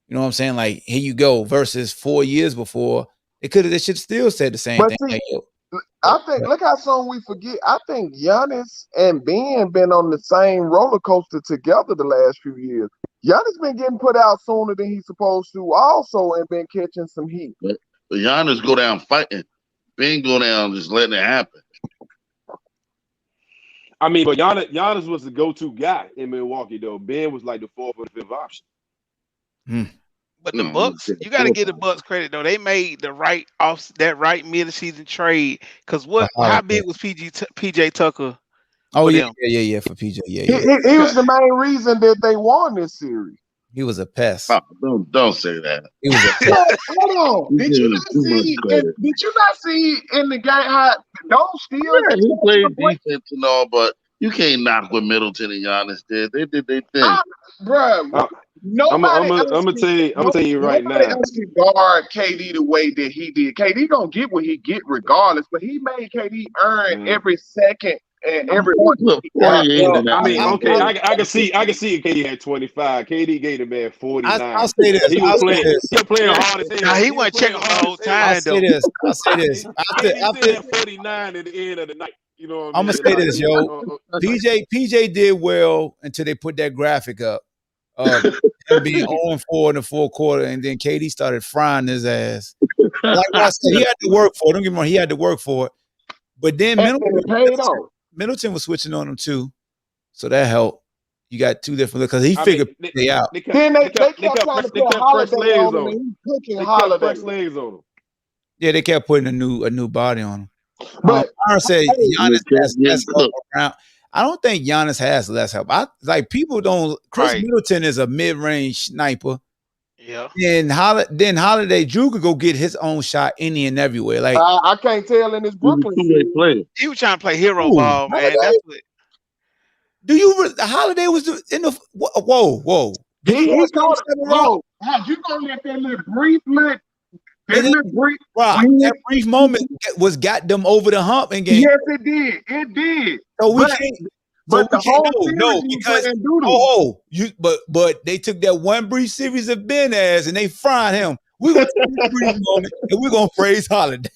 You know what I'm saying? Like here you go. Versus 4 years before, they should still said the same But thing. see, Like, yo, I think look how soon we forget. I think Giannis and Ben been on the same roller coaster together the last few years. Giannis been getting put out sooner than he's supposed to, also, and been catching some heat. But Giannis go down fighting. Ben go down just letting it happen. I mean, but Giannis was the go-to guy in Milwaukee, though. Ben was like the 4th or the 5th option. But the No, Bucks, you got to give the Bucks credit though. They made the right mid-season trade. Cause how big was PJ Tucker oh for yeah, them? yeah, for PJ, yeah. He was the main reason that they won this series. He was a pest. Oh, don't say that. He was a pest. So, hold on. You Did giving you him not too much see? credit. Did you not see in the game how those steals? Yeah, he played defense and all, but you can't knock what Middleton and Giannis did. They did their thing. Bruh, I'm nobody gonna tell you right nobody now. else can guard KD the way that he did. KD gonna get what he get regardless, but he made KD earn every second and every He point. put 48 in that I mean, game. okay, I can see KD had 25. KD gave the man 49. I'll say this. He was playing hard as hell. Now he wasn't checking the whole I'll time say though. this. I'll say this. KD still had 49 at the end of the night. You know what I I'm mean? gonna say this, yo. PJ did well until they put that graphic up of him being 0-4 in the 4th quarter, and then KD started frying his ass. Like I said, he had to work for it. Don't get me wrong, he had to work for it. But then Middleton was switching on him too, so that helped. You got 2 different because he figured they out. Then they kept trying to put Holiday on him, and he cooking Holiday. Fresh legs on him. Yeah, they kept putting a new body on him. But Aaron said Giannis has less help cooked. around. I don't think Giannis has less help. People don't. Chris Right. Middleton is a mid-range sniper. Yeah. Then Holiday Drew could go get his own shot any and everywhere. Like I can't tell in this Brooklyn Two-way series. player. He was trying to play hero Ooh, ball, man. Holiday? That's what. do you? Holiday was in the whoa. Did you watch Game 7, Rob? How you gonna let that little brief look? Rob, that brief moment was got them over the hump in game. Yes, it did. It did. So we But- can't. But the whole no, series he was because playing doodle. but they took that one brief series of Ben ass and they fried him. We're gonna take this brief moment and we're gonna praise Holiday.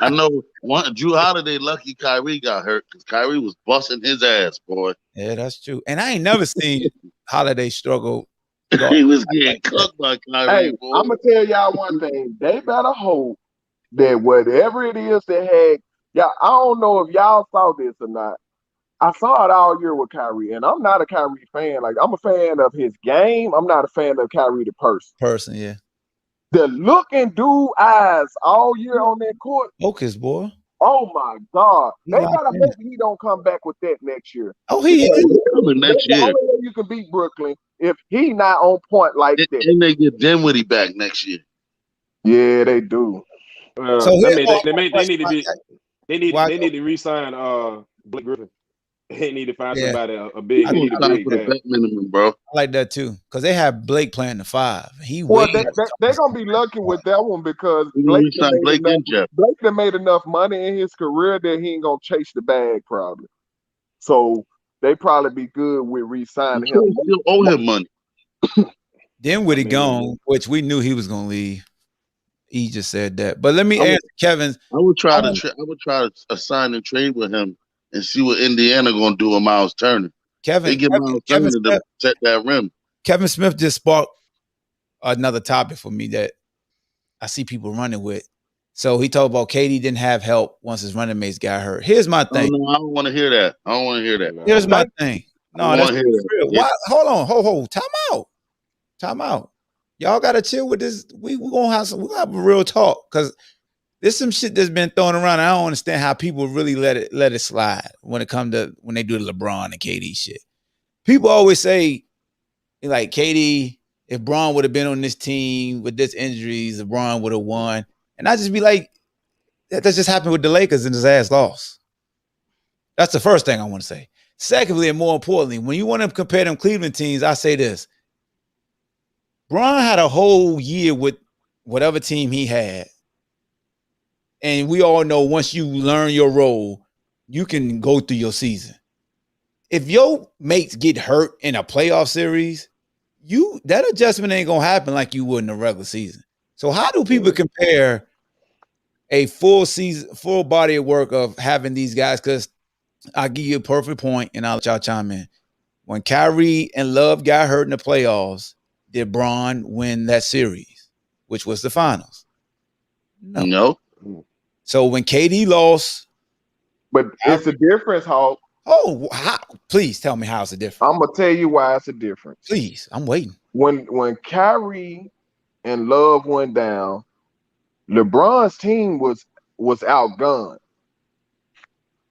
I know Drew Holiday lucky Kyrie got hurt because Kyrie was busting his ass, boy. Yeah, that's true. And I ain't never seen Holiday struggle. He was getting cooked by Kyrie, Hey, boy. I'm gonna tell y'all one thing. They better hope that whatever it is they had, I don't know if y'all saw this or not. I saw it all year with Kyrie, and I'm not a Kyrie fan. Like, I'm a fan of his game. I'm not a fan of Kyrie the person. Yeah. The look in dude eyes all year on that court. Focus, boy. Oh my God! They locked gotta in. hope he don't come back with that next year. Oh, he is. He's coming next That's the year. only way you can beat Brooklyn if he not on point like that. And they get Dinwiddie back next year. Yeah, they do. So they here- need to be. They need to re-sign Blake Griffin. They need to find Yeah. somebody a big. I They He need was a signed big. for the Yeah. vet minimum, bro. I like that too, because they have Blake playing the 5. He Well, way they're gonna be lucky with that one because We Blake done signed Blake and Jeff. made enough money in his career that he ain't gonna chase the bag probably. So they probably be good with I'm re-signing sure him. we still owe him money. Then would I he mean, gone, which we knew he was gonna leave. He just said that. But let me I would, answer Kevin's. I would try to sign and trade with him and see what Indiana gonna do with Miles Turner. They Kevin get Miles Kevin Turner to Smith, protect that rim. Kevin Smith just sparked another topic for me that I see people running with. So he talked about KD didn't have help once his running mates got hurt. Here's my Oh thing. no, I don't want to hear that. I don't want to hear that. Here's my nah. thing. I don't No, that's want to hear that. real. Why? Hold on. Ho. Time out. Y'all gotta chill with this. We gonna have a real talk because there's some shit that's been thrown around. I don't understand how people really let it slide when they do the LeBron and KD shit. People always say like KD, if Braun would have been on this team with this injuries, LeBron would have won. And I just be like, that just happened with the Lakers and his ass lost. That's the first thing I want to say. Secondly, and more importantly, when you want to compare them Cleveland teams, I say this. Braun had a whole year with whatever team he had. And we all know once you learn your role, you can go through your season. If your mates get hurt in a playoff series, that adjustment ain't gonna happen like you would in the regular season. So how do people compare a full season, full body of work of having these guys? Because I'll give you a perfect point, and I'll let y'all chime in. When Kyrie and Love got hurt in the playoffs, did Braun win that series, which was the finals? No. So when KD lost, but it's a difference, Hawk. Please tell me how it's a difference. I'm gonna tell you why it's a difference. Please, I'm waiting. When Kyrie and Love went down, LeBron's team was outgunned.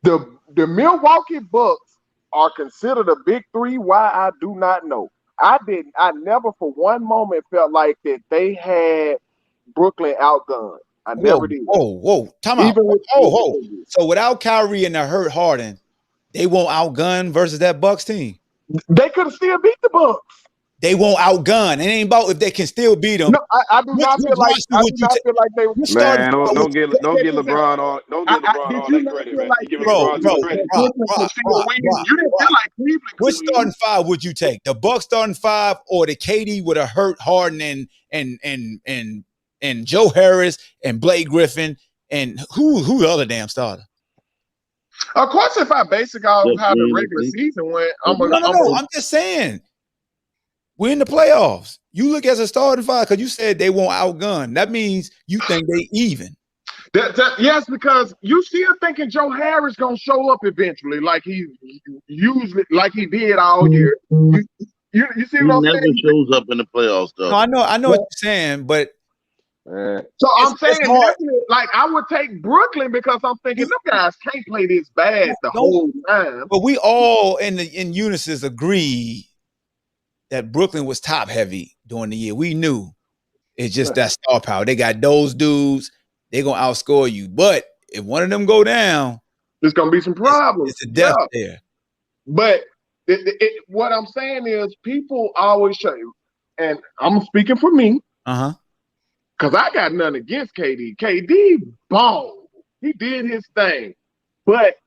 The Milwaukee Bucks are considered a big three. Why, I do not know. I never for one moment felt like that they had Brooklyn outgunned. I never did. Whoa. Time out. Even with So without Kyrie and the hurt Harden, they won't outgun versus that Bucks team. They could have still beat the Bucks. They won't outgun. It ain't about if they can still beat them. No, I do not feel like they were. Man, don't get LeBron all. Don't get LeBron all that credit, man. You giving LeBron too much credit. You didn't feel like Cleveland. Which starting 5 would you take? The Bucks starting 5 or the KD with a hurt Harden and Joe Harris and Blake Griffin and who the other damn starter? Of course, if I base it off how the regular season went, I'm just saying. We're in the playoffs. You look as a starting 5 because you said they won't outgun. That means you think they even. Yes, because you still thinking Joe Harris gonna show up eventually, like he did all year. You see what I'm saying? He never shows up in the playoffs, though. No, I know what you're saying, but so I'm saying like I would take Brooklyn because I'm thinking them guys can't play this bad the whole time. But we all in unison agree that Brooklyn was top heavy during the year. We knew it's just that star power. They got those dudes. They're gonna outscore you. But if one of them go down, there's gonna be some problems. It's a death there. But what I'm saying is, people always show you, and I'm speaking for me, because I got nothing against KD. KD balled. He did his thing, but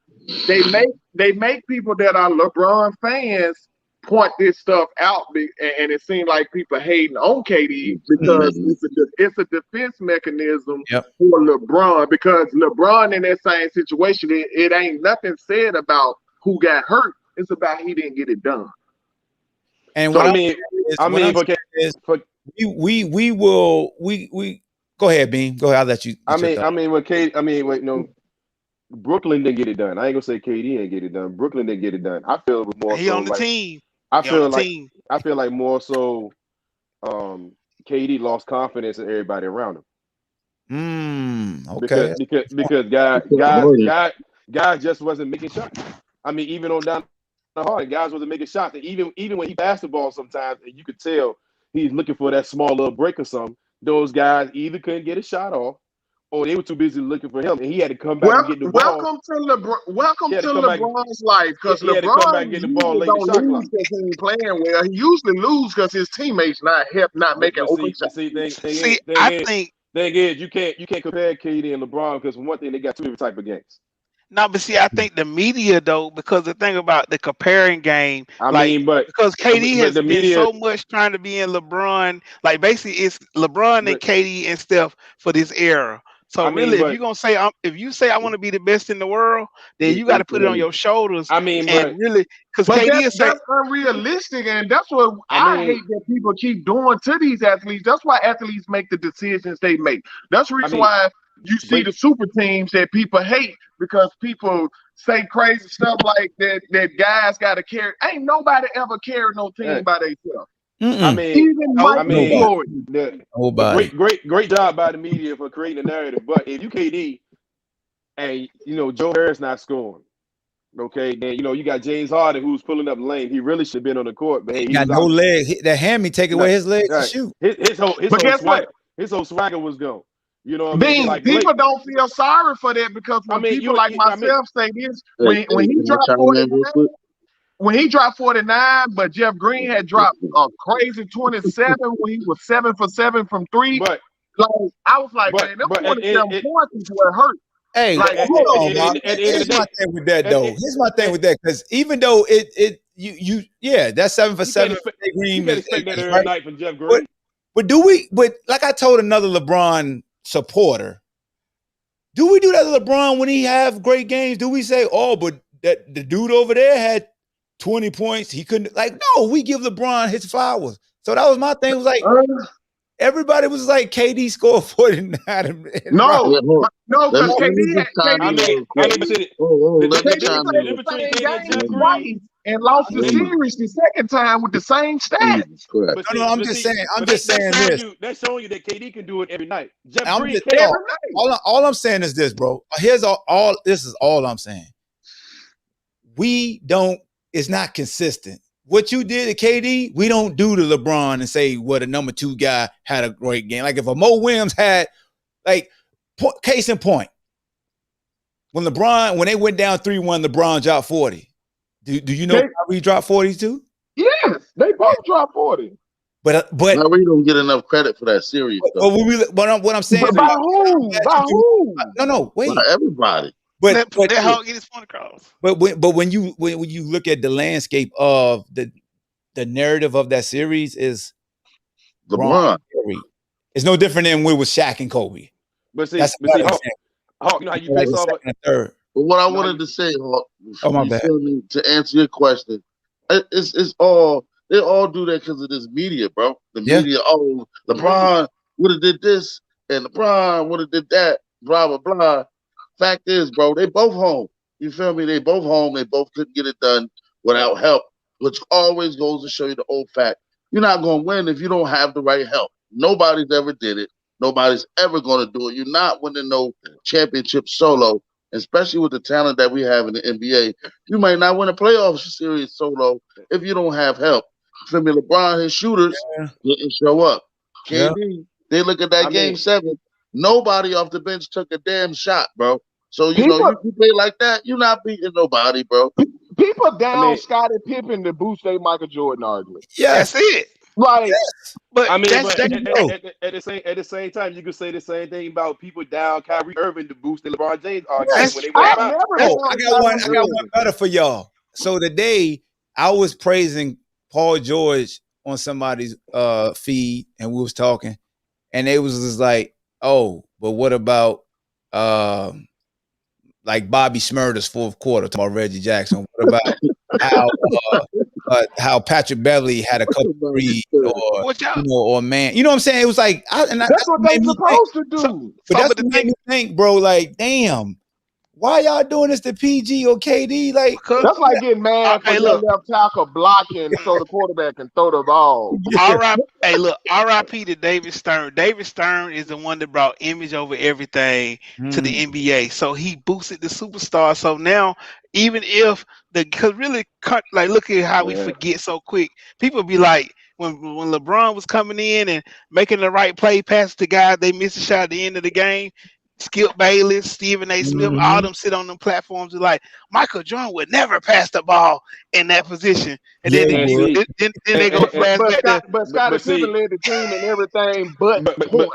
they make people that are LeBron fans point this stuff out, and it seems like people hating on KD because it's a defense mechanism for LeBron, because LeBron in that same situation, it ain't nothing said about who got hurt. It's about he didn't get it done. And so, we will go ahead, Bean. Go ahead. I'll let you. Brooklyn didn't get it done. I ain't gonna say KD didn't get it done. Brooklyn didn't get it done. I feel it was more he so on the like, team. I feel like more so KD lost confidence in everybody around him. Okay. Because guys just wasn't making shots. I mean, even on down the hard, guys wasn't making shots. And even when he passed the ball sometimes, and you could tell he's looking for that small little break or something, those guys either couldn't get a shot off they were too busy looking for him, and he had to come back and get the ball. Welcome to LeBron. Welcome He had to to come back. LeBron's life, because He had to come back LeBron and get the ball usually late in the don't shot clock. lose because he ain't playing well. He usually lose because his teammates not making open shots. Thing is, you can't compare KD and LeBron, because for one thing, they got two different type of games. No, but see, I think the media though, because the thing about the comparing game, because KD has been so much trying to be in LeBron, like basically it's LeBron and KD and Steph for this era. So really, if you're gonna say if you say I want to be the best in the world, then you got to put it on your shoulders. Really, because KD is that's unrealistic, and that's what I hate that people keep doing to these athletes. That's why athletes make the decisions they make. That's the reason why you see the super teams that people hate, because people say crazy stuff like that guys got to carry. Ain't nobody ever carried no team by themselves. Even Michael Jordan. Great job by the media for creating a narrative. But if you KD and Joe Harris not scoring, okay, then you got James Harden who's pulling up lane. He really should have been on the court, but hey, he got no leg. That hammy take away his legs to shoot. His whole swagger was gone. You know what I mean? Like, people don't feel sorry for that, because when people like myself say this, when he dropped 49, when he dropped 49, but Jeff Green had dropped a crazy 27 when he was 7 for 7 from 3. But like I was like, man, them 27 points is what hurt. Hey, like, hold on, Bob. Here's my thing with that, though. Here's my thing with that, because even though that's 7 for 7. You can expect that every night from Jeff Green. But like I told another LeBron supporter, do we do that to LeBron when he have great games? Do we say, oh, but that the dude over there had 20 points, he couldn't? Like, no, we give LeBron his flowers. So that was my thing. It was like everybody was like, KD scored 49. No, because KD and lost the series the second time with the same stats. I'm just saying this. That's showing you that KD can do it every night. All I'm saying is this, bro. Here's all. This is all I'm saying. It's not consistent. What you did to KD, we don't do to LeBron and say, well, the number 2 guy had a great game. Like if a Mo Williams had, like, case in point, when they went down 3-1, LeBron dropped 40. Do you know Kyrie dropped 40 too? Yes, they both dropped 40. But now we don't get enough credit for that series. What I'm saying, by who? No, wait. By everybody. But how get his point across. But when you look at the landscape of the narrative of that series is LeBron. It's no different than when it was Shaq and Kobe. But see, Hawk, you know how you base off a third. But what I wanted to say, Hawk, my bad. To answer your question, it's all they all do that because of this media, bro. The media, LeBron would have did this and LeBron would have did that, blah blah blah. Fact is, bro, they both home. You feel me? They both home. They both couldn't get it done without help, which always goes to show you the old fact. You're not going to win if you don't have the right help. Nobody's ever did it. Nobody's ever going to do it. You're not winning no championship solo, especially with the talent that we have in the NBA. You might not win a playoff series solo if you don't have help. You feel me? LeBron, his shooters didn't show up. KD, they look at that game 7. Nobody off the bench took a damn shot, bro. So, you play like that, you're not beating nobody, bro. People down Scottie Pippen to boost their Michael Jordan argument. Yes. That's it. Like, but at the same time, you could say the same thing about people down Kyrie Irving to boost the LeBron James argument. I got one better for y'all. So today I was praising Paul George on somebody's feed, and we was talking, and they was just like, oh, but what about like Bobby Smurder's fourth quarter, talking about Reggie Jackson? What about how Patrick Beverly had a couple threes, or man, you know what I'm saying? It was like, that's what they're supposed to do. But that's what made me think, bro. Like, damn, why y'all doing this to PG or KD? Like, that's like getting mad for the left tackle blocking so the quarterback can throw the ball. R.I.P. to David Stern. David Stern is the one that brought image over everything to the NBA. So he boosted the superstar. So now, even if look at how we forget so quick. People be like, when LeBron was coming in and making the right play, pass to guys, they missed a shot at the end of the game. Skip Bayless, Stephen A. Smith, all them sit on them platforms and like Michael Jordan would never pass the ball in that position, and Yeah, then he would. then they go flash back to But Scottie Pippen led the team and everything, but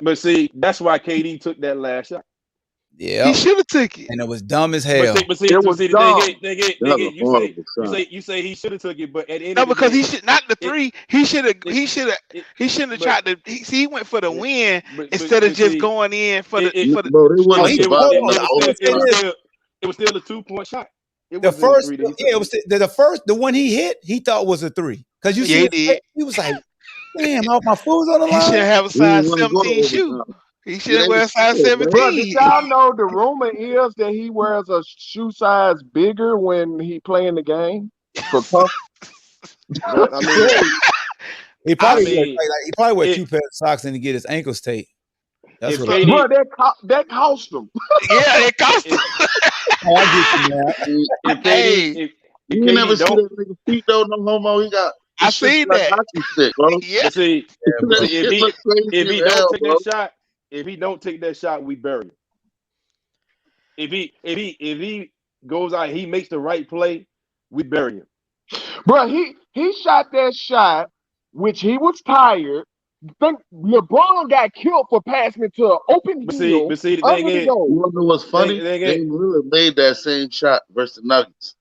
but see, that's why KD took that last shot. he Yeah, should have took it. and it was dumb as hell. But see, it was the dumb. you say he should have took it, but at the end No, of the because day, he should not the three. He shouldn't have tried to. He went for the win instead of just going in for the. Bro, they wouldn't survive. It was still a 2-point shot. It The wasn't a first, three that he took. yeah, it was the one he hit. He thought was a 3 because you Yeah, see, he his did. face, he was like, "Damn, all my food's on the He should line." have a We didn't size want to go to 17 shoe. overtime. He should have Yeah, wear a size they was scared, Bro, did 17. y'all know the rumor is that he wears a shoe size bigger when he playing the game? For comfort? But, I mean, He probably mean, wear it- 2 pairs of socks and to get his ankles taped. That's if what. KD Bro, that cost him. Yeah, it cost him. Oh, I get you, man. if Hey, KD, You KD never see don't- that nigga feet though, no homo. He got. I his shit seen like that. hockey stick, bro. Yeah. but see, That if shit he look crazy if he as hell, don't take bro. that shot, if he don't take that shot, we bury him. If he goes out, he makes the right play, we bury him. Bro, he shot that shot, which he was tired. Think LeBron got killed for passing it to an open But heel see, the under thing the is, You goal. wanna know what's funny? They really made that same shot versus the Nuggets.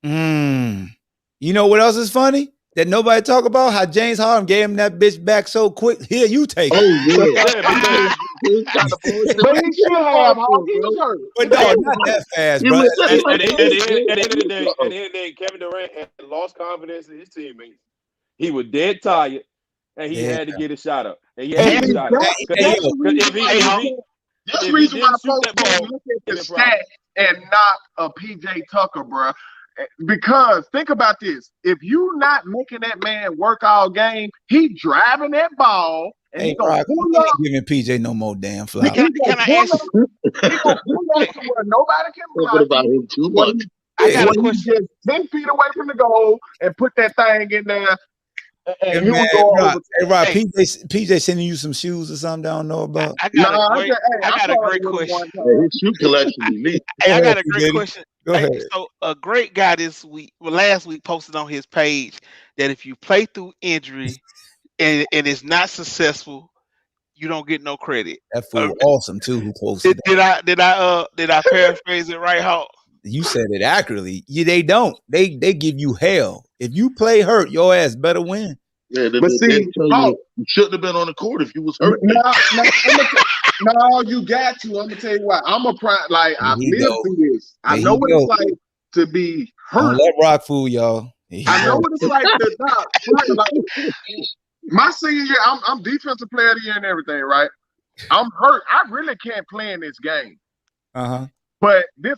You know what else is funny? That nobody talk about how James Harden gave him that bitch back so quick. Here, you take it. Oh yeah. yeah, He got the bullshit. But he should have. How he was hurt. But no, not that fast, You bro. missed that. at the end of the day, Kevin Durant had lost confidence in his teammates. He was dead tired, and he had to get a shot up. And he had to get a shot up. That's the reason why folks don't look at the stats and not a PJ Tucker, bro. Because think about this: if you not making that man work all game, he driving that ball and he gonna pull up. Giving PJ no more damn flowers. Can I ask? He gonna pull up to where nobody can block. Talking about him too much. I got a When he's question. just 10 feet away from the goal and put that thing in there. And Hey, he man, would go Rob, over. hey, Rob, Hey. PJ sending you some shoes or something I don't know about. I got a great probably question. Yeah, his shoe collection is neat. Hey, I got a Go great ahead, question. Go Hey, ahead. so a great guy last week posted on his page that if you play through injury and it's not successful, you don't get no credit. That fool awesome too who posted that. Did I paraphrase it right, Hawk? You said it accurately. They don't. They give you hell. If you play hurt, your ass better win. Yeah, But see, you shouldn't have been on the court if you was hurt. No, you got to. I'm gonna tell you what. I'm a like I Here he live go. through this. I Here know he what go. it's like to be Don't hurt. let Rock fool y'all. Here he I know go. what it's like to not. Like, my senior year, I'm defensive player of the year and everything, right? I'm hurt. I really can't play in this game. Uh-huh. But it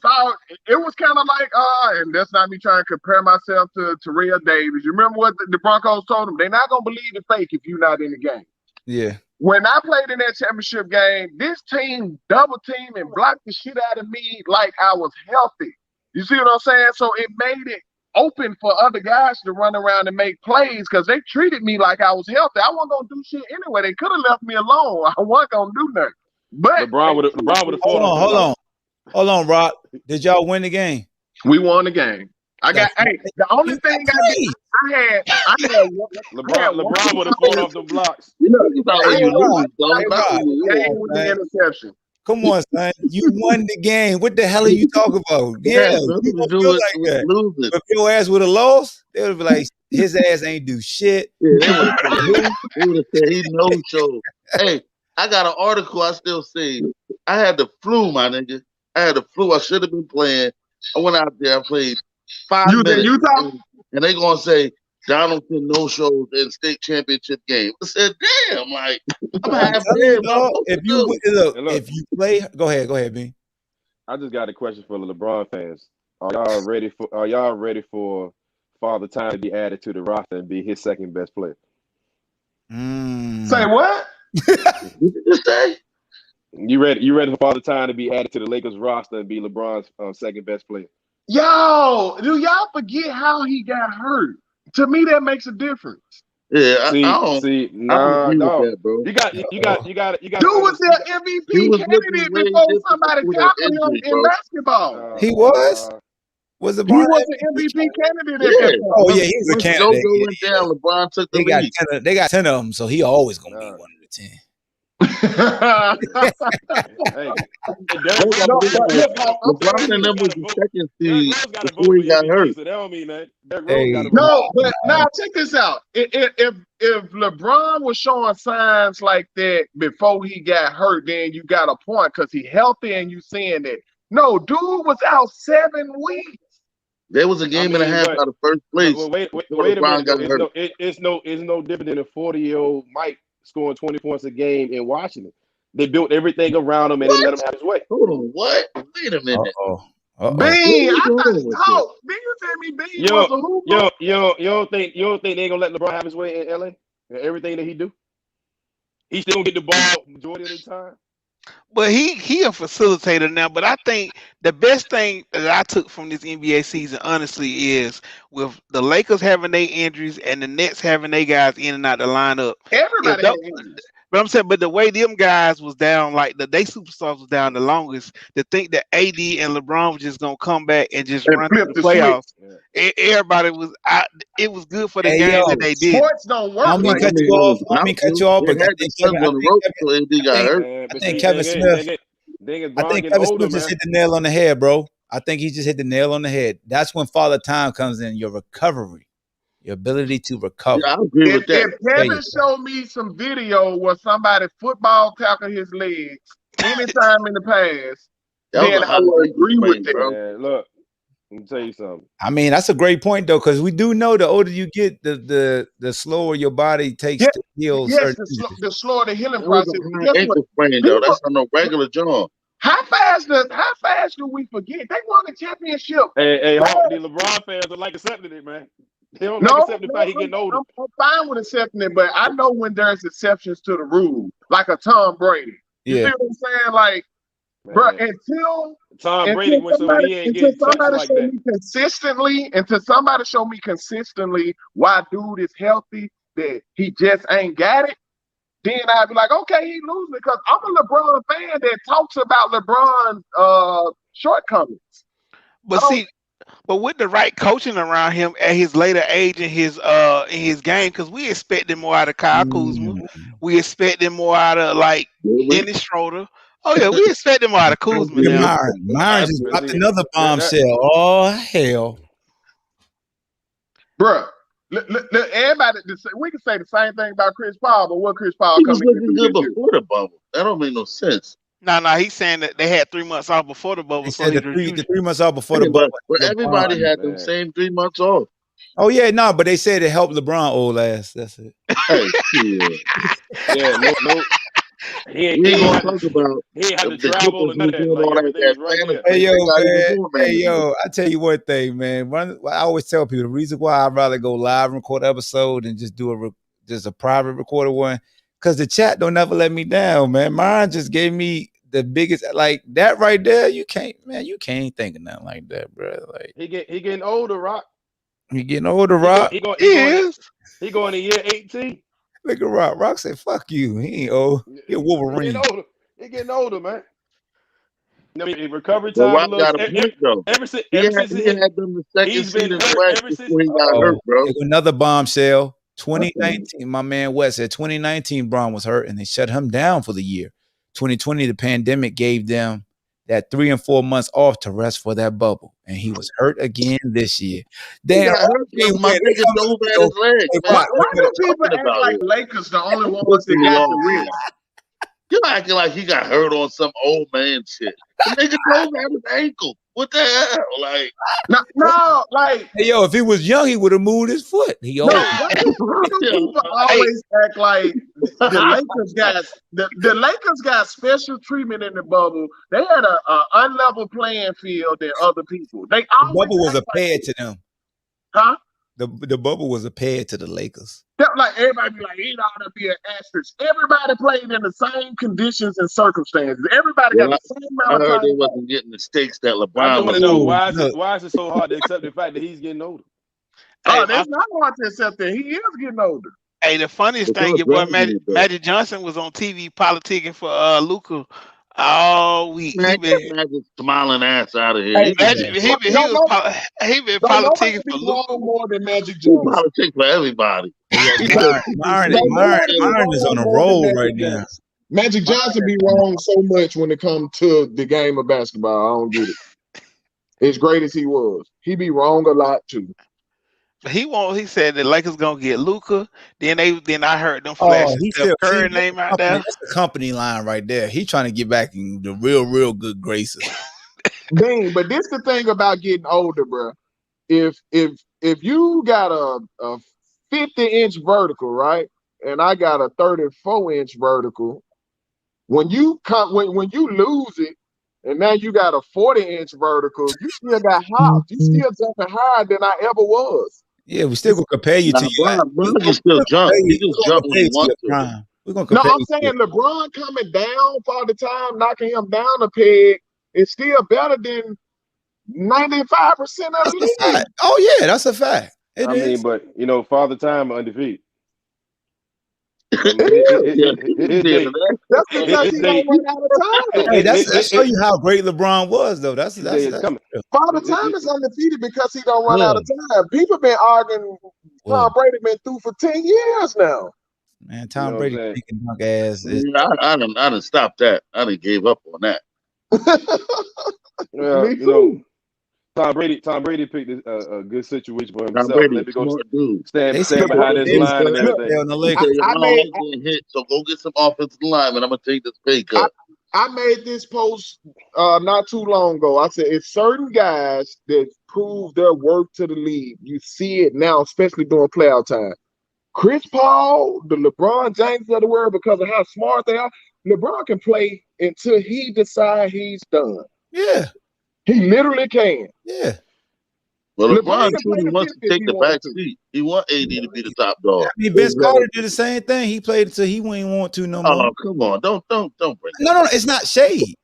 was kind of like, and that's not me trying to compare myself to Terrell Davis. You remember what the Broncos told him? They're not going to believe the fake if you're not in the game. Yeah. When I played in that championship game, this team double teamed and blocked the shit out of me like I was healthy. You see what I'm saying? So it made it open for other guys to run around and make plays because they treated me like I was healthy. I wasn't going to do shit anyway. They could have left me alone. I wasn't going to do nothing. But LeBron would have Hold on, Rock. Did y'all win the game? we won the game. The only thing I had LeBron would have fallen off the blocks. You know, it's not when you lose, dog. Not when you game lose. with the interception. Come on, son. You won the game. What the hell are you talking about? Yeah, you gonna feel like that. Losing. If your ass would have lost, they would have been like, his ass ain't do shit. Yeah, they would have said he no show. Hey, I got an article I still see. I had the flu, my nigga. I had the flu. I should have been playing. I went out there. I played 5 You minutes. in Utah? And they gonna say Donaldson no shows in state championship game. I said, damn, like I'm half dead, bro. If you play, go ahead, B. I just got a question for the LeBron fans. Are y'all ready for Father Time to be added to the roster and be his second best player? Say what? What did you say? You ready for Father Time to be added to the Lakers roster and be LeBron's second best player? Yo, do y'all forget how he got hurt? To me, that makes a difference. Yeah, I See, don't. see, I don't nah, agree with dog. that, bro. You got Uh-oh. to Dude was understand. their He MVP was looking candidate way before different somebody before that tackled him injury, in bro. basketball. He was He LeBron was an MVP MVP candidate? candidate at that Yeah. point. Oh yeah, he was a Once candidate. JoJo Yeah, went yeah. down, LeBron took the They got lead. 10. They got 10 of them, so he always gonna be one of the 10. Hey, But Derrick Rose, No, but look, LeBron and them was the second seed before he got hurt. so that don't mean that. Derrick Rose Hey, got a vote. no, but now check this out. If LeBron was showing signs like that before he got hurt, then you got a point because he healthy and you saying that. No, dude was out 7 weeks. There was a game and a half out of first place Wait before a LeBron minute though. got hurt. It's no different than a 40-year-old Mike scoring 20 points a game in Washington. They built everything around him and they let him have his way. Hold on, what? Wait a minute. Bean, I What thought are you doing with talk. Did you tell me Bean was a hooper? You don't think they ain't gonna let LeBron have his way in LA and everything that he do? He still gonna get the ball majority of the time. But he a facilitator now. But I think the best thing that I took from this NBA season, honestly, is with the Lakers having their injuries and the Nets having their guys in and out the lineup. Everybody had injuries. But I'm saying, but the way them guys was down, like they superstars was down the longest. To think that AD and LeBron was just gonna come back and just And run flip through the the playoffs. switch. Everybody was out. It was good for the Hey, game yo, that they did. Sports don't work I don't mean like cut that. you off. I don't About mean cut to. you off, They but I had the think Suns Kevin. on the ropes until AD got hurt. Man, I but think see, Kevin Smith. Thing is, I Bron think getting Kevin older, Smith just man. hit the nail on the head, bro. I think he just hit the nail on the head. That's when Father Time comes in. Your recovery, your ability to recover. Yeah, I agree with that. If Kevin showed me some video where somebody football tackled his legs anytime in the past, That was then a I high would ankle agree with sprain, that. bro. Man, look, let me tell you something. I mean, that's a great point though, because we do know the older you get, the slower your body takes to heal Yes, certain the injuries. slower the healing That was process. a high Guess what? ankle sprain, though. That's not no regular job. How fast do we forget? They won the championship. Hey, Hawk, the LeBron fans don't like accepting it, man. They don't like accepting the fact he getting older. I'm fine with accepting it, but I know when there's exceptions to the rule, like a Tom Brady. You see what I'm saying? Like, bro, until Tom Brady went so he ain't getting touched like that. Until somebody show me consistently why dude is healthy, that he just ain't got it, then I'd be like, okay, he losing because I'm a LeBron fan that talks about LeBron's shortcomings. But with the right coaching around him at his later age in his game, because we expected more out of Kyle Kuzma, we expected more out of like Dennis Schroeder. Oh yeah, we expected more out of Kuzma now. Myron just dropped another bombshell. Oh hell, bruh. Look, everybody, we can say the same thing about Chris Paul, but what Chris Paul He was coming looking good before the bubble. That don't make no sense. No, he's saying that they had 3 months off before the bubble. He said the 3 months off before the but, bubble. But everybody had them same 3 months off. Oh yeah, no, but they said it helped LeBron old ass. That's it. Hey, yeah, no. He ain't talk about. He ain't had to travel and none of that. Like everything was right there. Hey yo, man. Hey yo, I tell you one thing, man. I always tell people the reason why I'd rather go live and record an episode than just do just a private recorded one, because the chat don't never let me down, man. Mine just gave me the biggest, like that right there. You can't think of nothing like that, bro. Like he getting older, Rock. He getting older, Rock. He going to year 18. Look at Rock. Rock said, "Fuck you." He ain't old. He a Wolverine. He getting older, man. I mean, recovery time. Rock got a point though. Ever since he had them the second seed in the West before he got hurt, bro. Another bombshell. 2019, my man West said 2019 Bron was hurt and they shut him down for the year. 2020, the pandemic gave them that 3 and 4 months off to rest for that bubble, and he was hurt again this year. Damn, my nigga dove at his legs. Why do people act like Lakers the only ones that got the wrist? You acting like he got hurt on some old man shit. The nigga dove at his ankle. What the hell? Like, no, like, hey, yo, if he was young, he would have moved his foot. He old. People always act like the Lakers got special treatment in the bubble. They had a unlevel playing field than other people. The bubble was a pad to them. Huh? The bubble was a pad to the Lakers. Like everybody be like, he ought to be an asterisk. Everybody played in the same conditions and circumstances. Everybody got the same amount of time. They wasn't getting the stakes that LeBron I was. want to know why is it so hard to accept the fact that he's getting older? Oh, that's not hard to accept that he is getting older. Hey, the funniest But thing, y'all your boy dragging it though. Magic Johnson was on TV politicking for Luca all week. Man, He get been Magic smiling ass out of here. Hey, He can Magic. be He been he don't was know, he been don't nobody politicking be for Luca. wrong more than Magic he Johnson. politic for everybody. Hey, yo, He Myron, said people Myron, Don't Myron, nobody be Myron is wrong on a more than roll right Magic now. Johnson. Magic Johnson be Myron, wrong so much when it comes to the game of basketball. I don't get it. As great as he was, he be wrong a lot too. But he said the Lakers gonna get Luca. Then I heard them Oh, flashing he Steph still Curry that's name the out company. there. That's the company line right there. He trying to get back in the real good graces. Dang, but this the thing about getting older, bro. If you got a 50-inch vertical, right, and I got a 34-inch vertical, when you lose it, and now you got a 40-inch vertical, you still got hops. You still jumping higher than I ever was. Yeah, we still gonna compare you to nah, your. Bron can still jump. He just We're gonna jump when compare he you to your wants to. prime. We're gonna No, compare I'm you saying to your, LeBron coming down for the time, knocking him down a peg is still better than 95% of that's the a league. fact. Oh yeah, that's a fact. It I mean, is. but Father Time undefeated. I It mean, is. Yeah, he his can be in day, the That's his because his he don't day, run out of time. Hey, his, that show you how great LeBron was, though. his day is That's coming. real. Father Time is undefeated because he don't run out of Was time. People been arguing was Tom Brady been through for 10 years now. man. You Tom know what I'm Brady saying? thinking dunk ass is Yeah, I done stopped that. I done gave up on that. Well, Me too. Tom Brady picked a good situation for Tom himself. Brady, Let a me go smart dude. they said stand behind Anthony this Davis line still and had to Look, stay everything. on the He Lakers. said, "Yo, I I don't made like getting hit, so go get some offensive linemen. I'm gonna take this pay I, cut." I made this post not too long ago. I said it's certain guys that prove their worth to the league. You see it now, especially during playoff time. Chris Paul, the LeBron James of the world, because of how smart they are, LeBron can play until he decides he's done. Yeah, He literally can. yeah. Well, LeBron LeBron can play truly the wants fifth to if take he the wanted back to. seat. He want AD to be the top I dog. mean, Vince Exactly. Carter did the same thing. He played until he wouldn't want to no more. Oh, come on. Don't bring No, that no, up. it's not shade.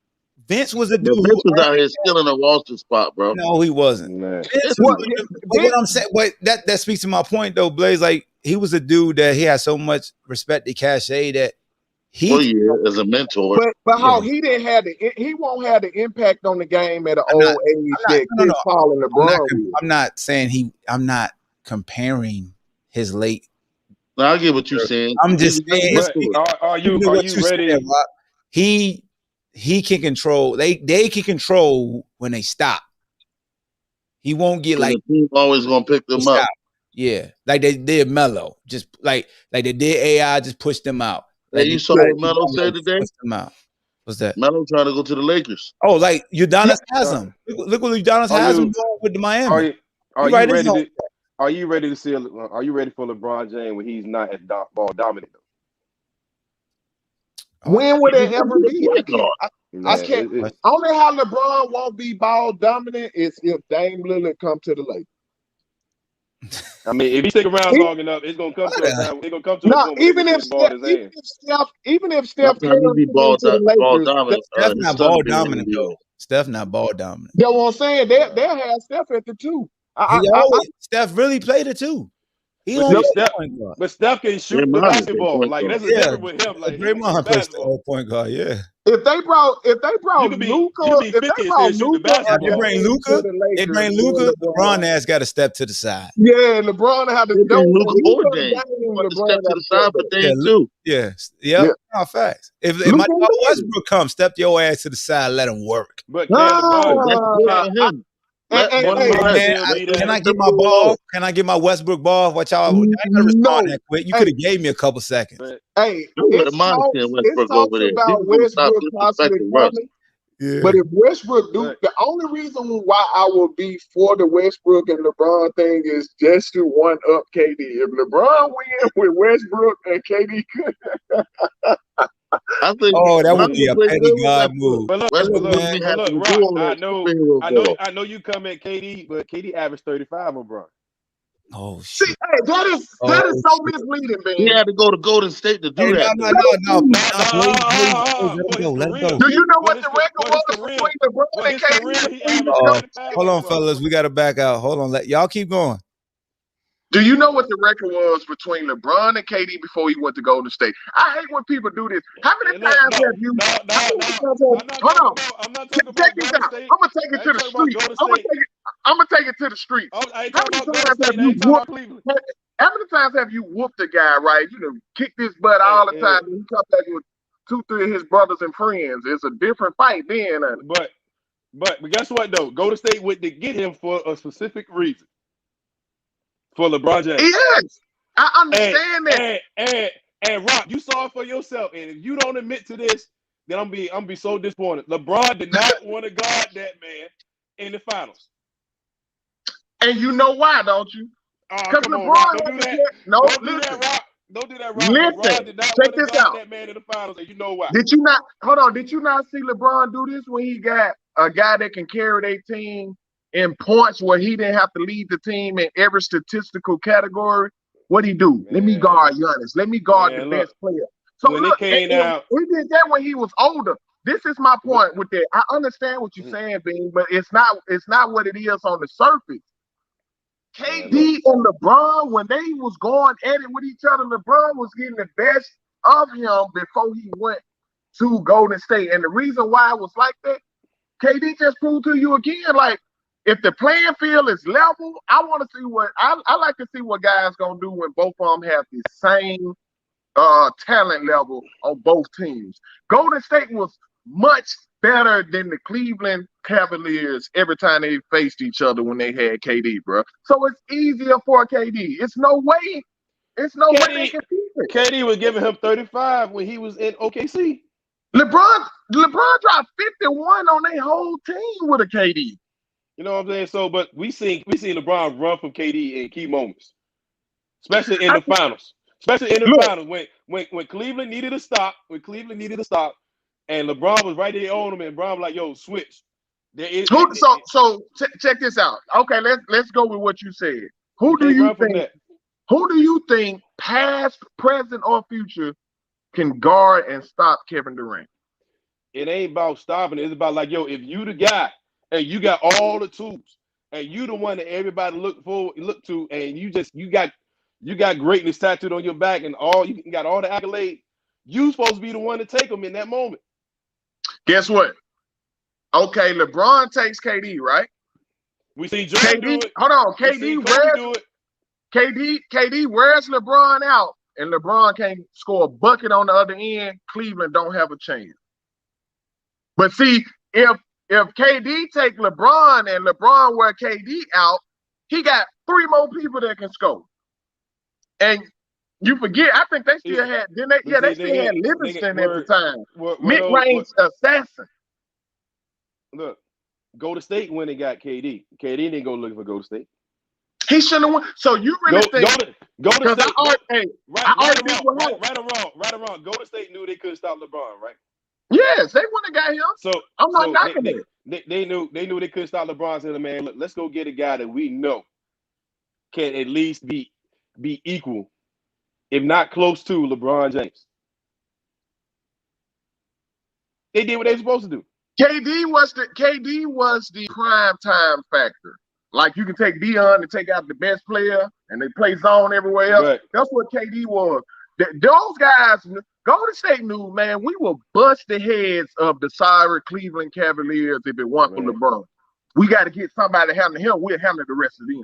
Vince was a dude But who Vince was out earned. here stealing a roster spot, bro. No, he wasn't. Man. Vince Yes, he was, Well, was. yeah, but what I'm saying, but that speaks to my point though, Blaze. Like he was a dude that he had so much respect to cachet that Well, he. yeah, as a mentor. but Yeah, how he didn't have he won't have the impact on the game at an I'm not. old age I'm not. that No, no, Chris Paul and I'm not. LeBron will. I'm not saying he. I'm not comparing his late. Now, I get what you're saying. I'm He just was your saying. But mentor. are Even you to are what you you said, ready? Rock, he can control. They can control when they stop. He won't get And like the team always going to pick they them up. stop. Yeah, like they did Melo. Just like they did AI. Just pushed them out. Hey, Like you they saw did what Melo said today? pushed them out. What's that? Melo trying to go to the Lakers. Oh, like Yeah, Udonis Haslam. Look what Udonis Are Haslam you doing with the are Miami. you He are you right his ready own. to are you ready to see? Are you ready for LeBron James when he's not at ball dominant? when would He's it going to ever be a be? point guard. I Man, can't. Only how LeBron won't be ball dominant is if Dame Lillard come to the Lakers. I mean, if he stick around He- long enough, it's gonna come to a time. It's gonna come to a Now, point where they're gonna put the ball in his hand. Even if By Steph the time Curry he be came to the ball Lakers, dominant, Steph his not son ball will be in the dominant NBA. though. Steph not ball dominant. that's what I'm saying. They'll have Steph at the two. He always Steph really played it too. He But don't see, play Steph, point guard. but Steph can shoot the Draymond has been basketball. point Like guard. that's the Yeah, difference with him. Like he can shoot Draymond plays the basketball. point guard. Yeah. If they brought You can be Luca, if 50 they and brought still shoot the Luca or Now they basketball. bring Dame to Luca. the They Lakers, bring then Luca. LeBron. LeBron ass got to step to the side. Yeah, LeBron had to They bring don't Luka or Luca and Dame. Dame. Want to LeBron step to got the to step side for back. Yeah, Dame too. yeah. Yeah, No facts. If Luca my and dog Dame. Westbrook comes, step your ass to the side. Let him work. But can Hey, LeBron that's the point Ah, for him. Let and, can one do hey, Hey LeBron less. man, still be can there? I Let get them my do ball? all. Can I get my Westbrook ball? What y'all? I ain't gonna respond no. that quick. You Hey, could have gave me a couple seconds. But hey, I would have it's minded seeing talks. It's Westbrook over talks there. about People gonna stop Westbrook possibly disrespecting Russ. coming. Yeah. But if Westbrook do, but the only reason why I will be for the Westbrook and LeBron thing is just to one up KD. If LeBron win with Westbrook and KD, I think Oh, that would Russ be will a play petty good with God Westbrook. move. but look, Hey, but Westbrook look, man. wouldn't but have look, to do Rock. all I that know, superhero I know, stuff. I know you come at KD, but KD averaged 35 on Bron. Oh see, shit. hey, that is Oh so shit. misleading, He man. had to go to Golden State to Hey, do that no, though. no, no, No, no, Blaze, let for him his go, let him go. career, Do you know for what his the record for his was career, between LeBron for and his KD career, he between the averaged two? 35 Hold on on, Bron. fellas, we gotta back out. Hold on, y'all keep going. Do you know what the record was between LeBron and KD before he went to Golden State? I hate when people do this. How many times have you? Hold on. I'm not talking Check about this Golden out. State. I'm gonna take it I to ain't the talking about street. Golden I'm gonna State. take it to the street. I ain't How talking many about Golden times State. have I you ain't talking about whooped? Cleveland. How many times have you whooped a guy, right? You know, kick this butt all the time, and he comes back with 2-3 of his brothers and friends. It's a different fight then. But guess what though? Golden State went to get him for a specific reason. For LeBron James. Yes, I understand that. And Rock, you saw it for yourself. And if you don't admit to this, then I'm be so disappointed. LeBron did not want to guard that man in the finals. And you know why, don't you? Because LeBron, Rock, don't do that. Don't do that, Rock. Don't do that, Rock. Listen, LeBron did not want to guard that man in the finals, and you know why. Did you not? Hold on. Did you not see LeBron do this when he got a guy that can carry their team in points where he didn't have to lead the team in every statistical category? What'd he do? Let me guard Giannis. Let me guard the best player. So when look, it came out, he did that when he was older. This is my point with that. I understand what you're saying, Bean, but it's not what it is on the surface. KD and LeBron, when they was going at it with each other, LeBron was getting the best of him before he went to Golden State. And the reason why it was like that, KD just proved to you again, like, if the playing field is level, I want to see what I like to see what guys gonna do when both of them have the same talent level on both teams. Golden State was much better than the Cleveland Cavaliers every time they faced each other when they had KD, bro. So it's easier for KD. It's no way they can beat it. KD was giving him 35 when he was in OKC. LeBron dropped 51 on their whole team with a KD. You know what I'm saying? So, but we seen LeBron run from KD in key moments, especially in the finals. Especially in the finals when Cleveland needed a stop, and LeBron was right there on him, and LeBron was like, "Yo, switch." So check this out. Okay, let's go with what you said. Who do you think, past, present, or future, can guard and stop Kevin Durant? It ain't about stopping. It's about like, yo, if you the guy and you got all the tools and you the one that everybody look to, and you got greatness tattooed on your back and you got all the accolades, you supposed to be the one to take them in that moment. Guess what? Okay, LeBron takes KD, right? We see Jordan do it. Hold on, KD wears LeBron out, and LeBron can't score a bucket on the other end. Cleveland don't have a chance. But see, if KD take LeBron and LeBron wear KD out, he got 3 more people that can score. And you forget, I think they still had, they still had Livingston at the time. Mid-range assassin. Look, Golden State when they got KD. KD didn't go looking for Golden State. He shouldn't have won. So you really think Golden State? Right or wrong. Golden State knew they couldn't stop LeBron, right? Yes, they wouldn't have got him. So I'm not knocking it. They knew they couldn't stop LeBron. Said, man, look, let's go get a guy that we know can at least be equal, if not close to, LeBron James. They did what they were supposed to do. KD was the prime time factor. Like, you can take Dion and take out the best player, and they play zone everywhere else. Right. That's what KD was. Those guys, Golden State knew, man, we will bust the heads of the sorry Cleveland Cavaliers if it weren't for LeBron. We got to get somebody to handle him. We'll handle the rest of them.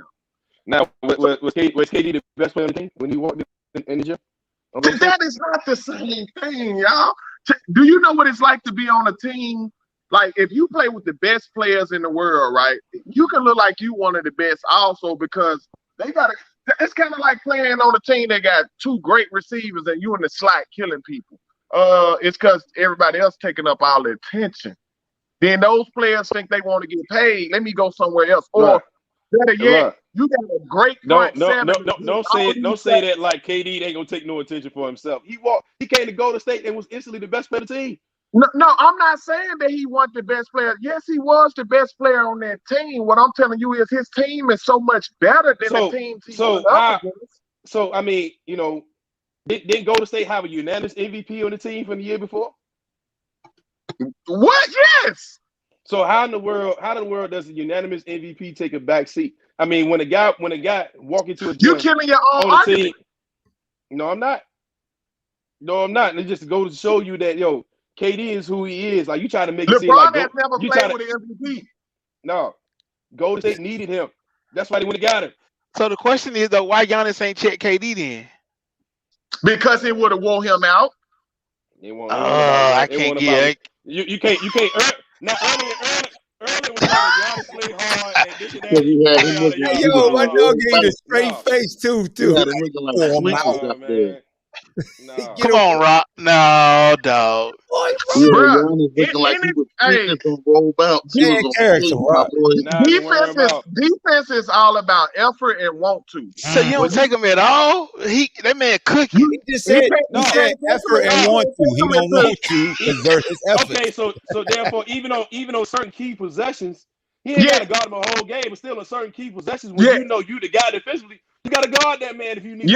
Now, was KD the best player on the team when he walked in the gym? That is not the same thing, y'all. Do you know what it's like to be on a team? Like, if you play with the best players in the world, right, you can look like you one of the best also, because it's kind of like playing on a team that got 2 great receivers and you in the slot killing people. It's because everybody else taking up all the attention. Then those players think they want to get paid. Let me go somewhere else. Or better yet, you got a great front seven. Don't say that like KD ain't gonna take no attention for himself. He came to Golden State and was instantly the best player of the team. No, I'm not saying that he wasn't the best player. Yes, he was the best player on that team. What I'm telling you is his team is so much better than the teams he went up against. So, I mean, you know, didn't Golden State have a unanimous MVP on the team from the year before? What? Yes. So how in the world does a unanimous MVP take a back seat? I mean, when a guy walk into a You gym killing your own on the argument. team, no, I'm not. No, I'm not. And it just goes to show you that KD is who he is. Like you try to make it seem like LeBron has never you try played to with an MVP no. Golden State needed him. That's why they went and got him. So the question is though, why Giannis ain't check KD then? because it would have wore him out. It won't about I can't get it. You can't now earlier was talking Giannis played hard and this and Because he had him that. looking like Hey, he yo, my was dog gave going a straight No. face too. He had him looking like Oh, Twinkies out there. No. Get Come on, Rock. No, dog. Boy, Yeah, Bruh, Giannis looking like he was hey, fitness on roll bounce. He man, was on character, skates, my Rock. boy. Nah, don't worry about. Defense is all about effort and want to. So you don't take him at all? That man cooking. He just said No. effort and want to. He don't want to exert his effort. Okay, so therefore, even on certain key possessions, he ain't got to guard him a whole game, but still on certain key possessions, when you know you the guy defensively, you got to guard that man if you need.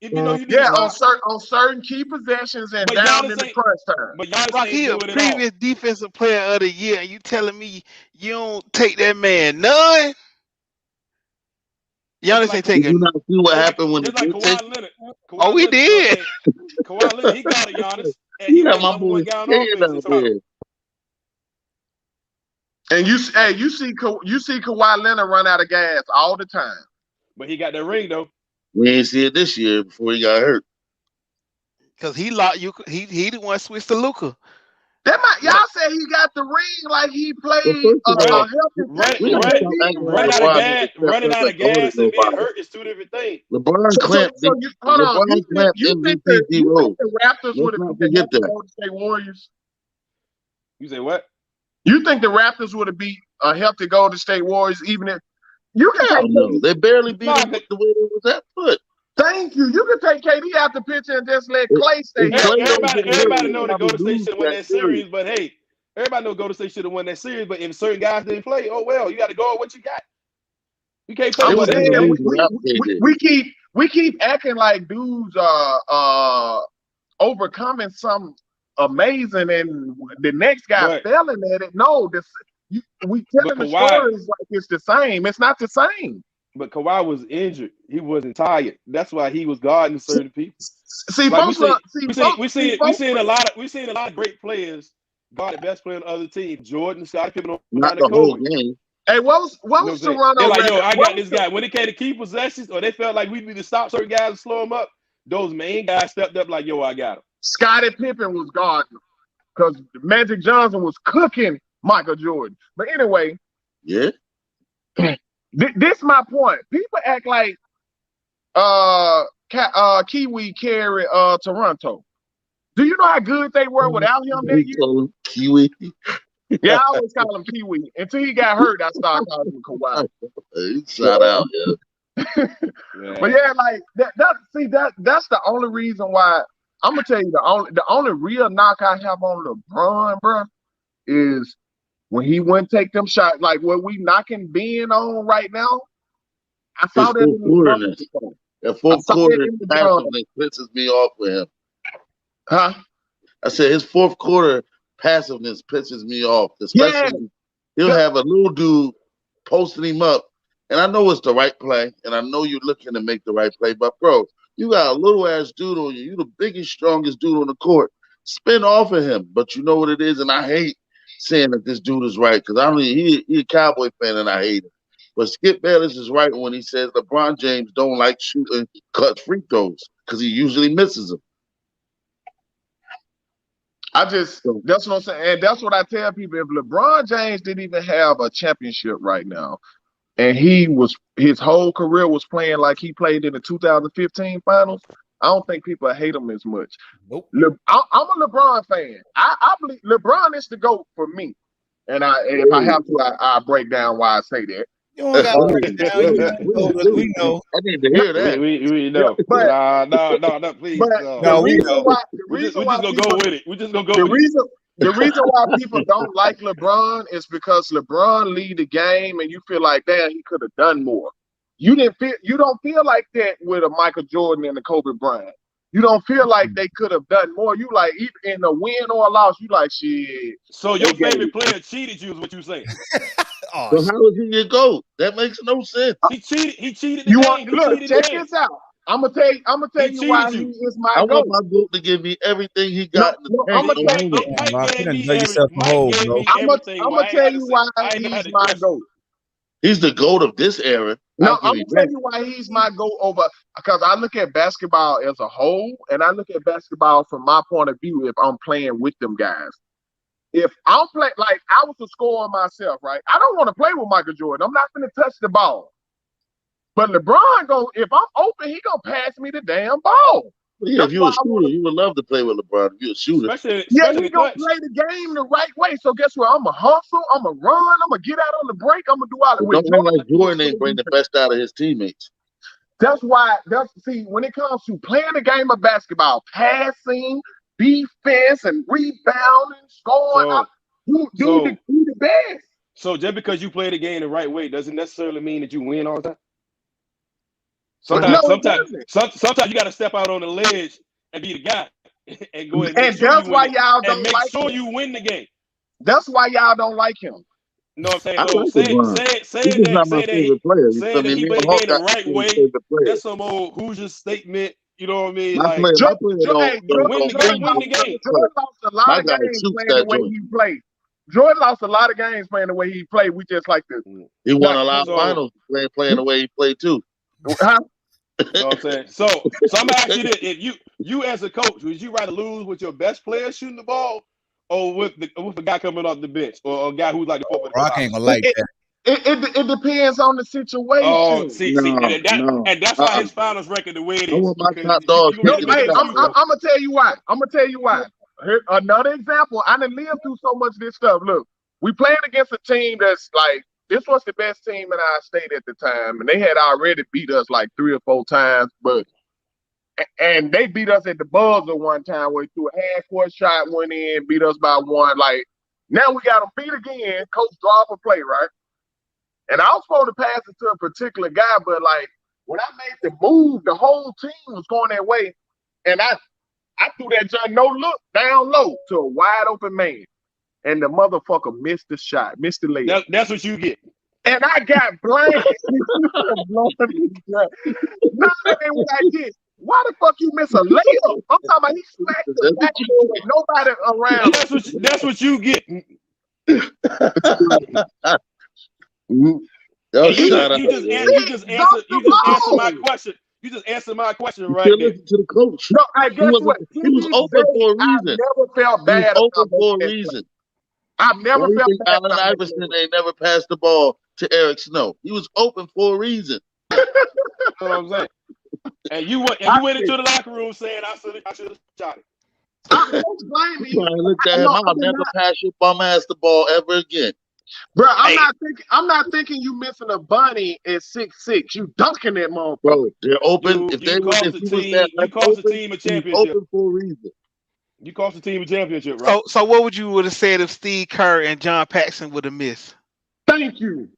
If you know you need. on certain key possessions and But down Giannis in the crunch time. But Giannis Rock, ain't he a do it at previous defensive player of the year, and you telling me you don't take that man none? Giannis ain't Did you taking. not see what happened when Just the like did take? Kawhi Leonard. Oh, we did. Kawhi Leonard, he got a Giannis, and He he got was my number boy one guy on scared offense in out Toronto. there. And you see Kawhi Leonard run out of gas all the time. But he got that ring though. We ain't see it this year before he got hurt. Because he locked you. He the one switched to Luka. Y'all said he got the ring like he played running out of gas and being hurt is two different things. LeBron clamped MVP D-Rose. The Raptors would have beat the Golden State Warriors? You say what? You think the Raptors would have beat a healthy Golden State Warriors even if you can take no, they barely beat him with the way they was at foot. Thank you. You can take KD out the picture and just let Clay stay. Everybody know that Golden State should have won that series, but hey, everybody know Golden State should have won that series. But if certain guys didn't play, oh well, you got to go with what you got. You can't play with it. We keep acting like dudes are overcoming some amazing, and the next guy failing at it. No, we telling the stories like it's the same. It's not the same. But Kawhi was injured. He wasn't tired. That's why he was guarding certain people. See, like we seen a lot of great players guard the best player on the other team. Jordan, Scottie Pippen, not the whole game. Hey, what was Toronto? They're like, yo, I got this guy. When it came to key possessions, or they felt like we need to stop certain guys and slow them up, those main guys stepped up like, yo, I got him. Scottie Pippen was guarding because Magic Johnson was cooking Michael Jordan. But anyway, yeah. This is my point. People act like Kiwi carried Toronto. Do you know how good they were without him that year? Kiwi. Yeah, I always call him Kiwi. Until he got hurt, I started calling him Kawhi. He shot out, yeah. But yeah, like that's the only reason why I'm gonna tell you the only real knock I have on LeBron, bro, is when he wouldn't take them shots, like what we knocking Ben on right now. I saw that in the fourth quarter passiveness pisses me off with him. Huh? I said his fourth quarter passiveness pisses me off. Especially he'll have a little dude posting him up. And I know it's the right play, and I know you're looking to make the right play, but bro, you got a little ass dude on you. You're the biggest, strongest dude on the court. Spin off of him. But you know what it is, and I hate saying that this dude is right, because he a Cowboy fan and I hate him. But Skip Bayless is right when he says LeBron James don't like shooting cut free throws because he usually misses them. That's what I'm saying. And that's what I tell people. If LeBron James didn't even have a championship right now, and his whole career was playing like he played in the 2015 finals, I don't think people hate him as much. Nope. I'm a LeBron fan. I believe LeBron is the GOAT for me. And if I have to, I break down why I say that. You don't got to break it down. We know. I need to hear that. We know. But, no, please. We know. We're just gonna go with it. We're just gonna go with it. The reason why people don't like LeBron is because LeBron lead the game, and you feel like, damn, he could have done more. You don't feel like that with a Michael Jordan and a Kobe Bryant. You don't feel like they could have done more. You like, even in a win or a loss, you like, shit. So your favorite player cheated you is what you saying? So how is he your GOAT? That makes no sense. He cheated the You game. want look? Check this out. I'm gonna tell you why he is my I GOAT. want my GOAT to give me everything he got in the I'm tank. gonna tell you. Mike gave me yourself a hole, bro. I'm gonna tell you why he's my GOAT. He's the GOAT of this era. No, I'm gonna tell you why he's my GOAT over, because I look at basketball as a whole, and I look at basketball from my point of view. If I'm playing with them guys, if I'm playing like I was a scorer myself, right? I don't want to play with Michael Jordan. I'm not gonna touch the ball. But LeBron if I'm open, he gonna pass me the damn ball. Yeah, if you're a shooter, you would love to play with LeBron. If you're a shooter, especially he gonna play the game the right way. So guess what? I'm gonna hustle. I'm gonna run. I'm gonna get out on the break. I'm gonna do all the way. Don't act like Jordan ain't bring the best out of his teammates. That's why. See, when it comes to playing the game of basketball, passing, defense, and rebounding, scoring, you do the best. So just because you play the game the right way doesn't necessarily mean that you win all the time. Sometimes you got to step out on the ledge and be the guy and go ahead and that's why y'all don't make like sure him. you win the game. That's why y'all don't like him. No, I'm saying, I like he's not my favorite player. He played the game the right way. That's some old Hoosier statement. You know what I mean? Jordan win the game. Jordan lost a lot of games playing the way he played. Jordan lost a lot of games playing the way he played. We just like to. He won a lot of finals playing the way he played too. Huh? You know what I'm saying? So I'm asking you this: if you as a coach, would you rather lose with your best player shooting the ball, or with a guy coming off the bench, or a guy who's like the fourth? Rock ain't gonna like that. It depends on the situation. Oh, and that's why his finals record the way it is. I want my top dog. I'm gonna tell you why. Here, another example. I done lived through so much of this stuff. Look, we playing against a team that's like, this was the best team in our state at the time, and they had already beat us like 3 or 4 times, and they beat us at the buzzer one time where he threw a half-court shot, went in, beat us by 1. Like, now we got them beat again. Coach draw up a play, right? And I was supposed to pass it to a particular guy, but like when I made the move, the whole team was going that way, and I threw that jump no look down low to a wide open man. And the motherfucker missed the shot, missed the layup. That's what you get. And I got blamed. No, that ain't what I did. Why the fuck you miss a layup? I'm talking about he smacked the backboard with nobody around. That's what you get. You just answered my question. You just answered my question right there. Listen to the coach. No, I guess what? He was open for a reason. I never felt bad. He was open for a reason. I've never felt bad. Allen Iverson ain't never passed the ball to Eric Snow. He was open for a reason. You know what I'm saying? And you went into the locker room saying I should have shot it. I don't blame you. Look at him. I'll never pass your bum ass the ball ever again. Bro, I'm not thinking you missing a bunny at 6'6". You dunking that motherfucker. Bro, they're open. You cost the team a championship. Open for a reason. You cost the team a championship, right? So what would you have said if Steve Kerr and John Paxson would have missed? Thank you.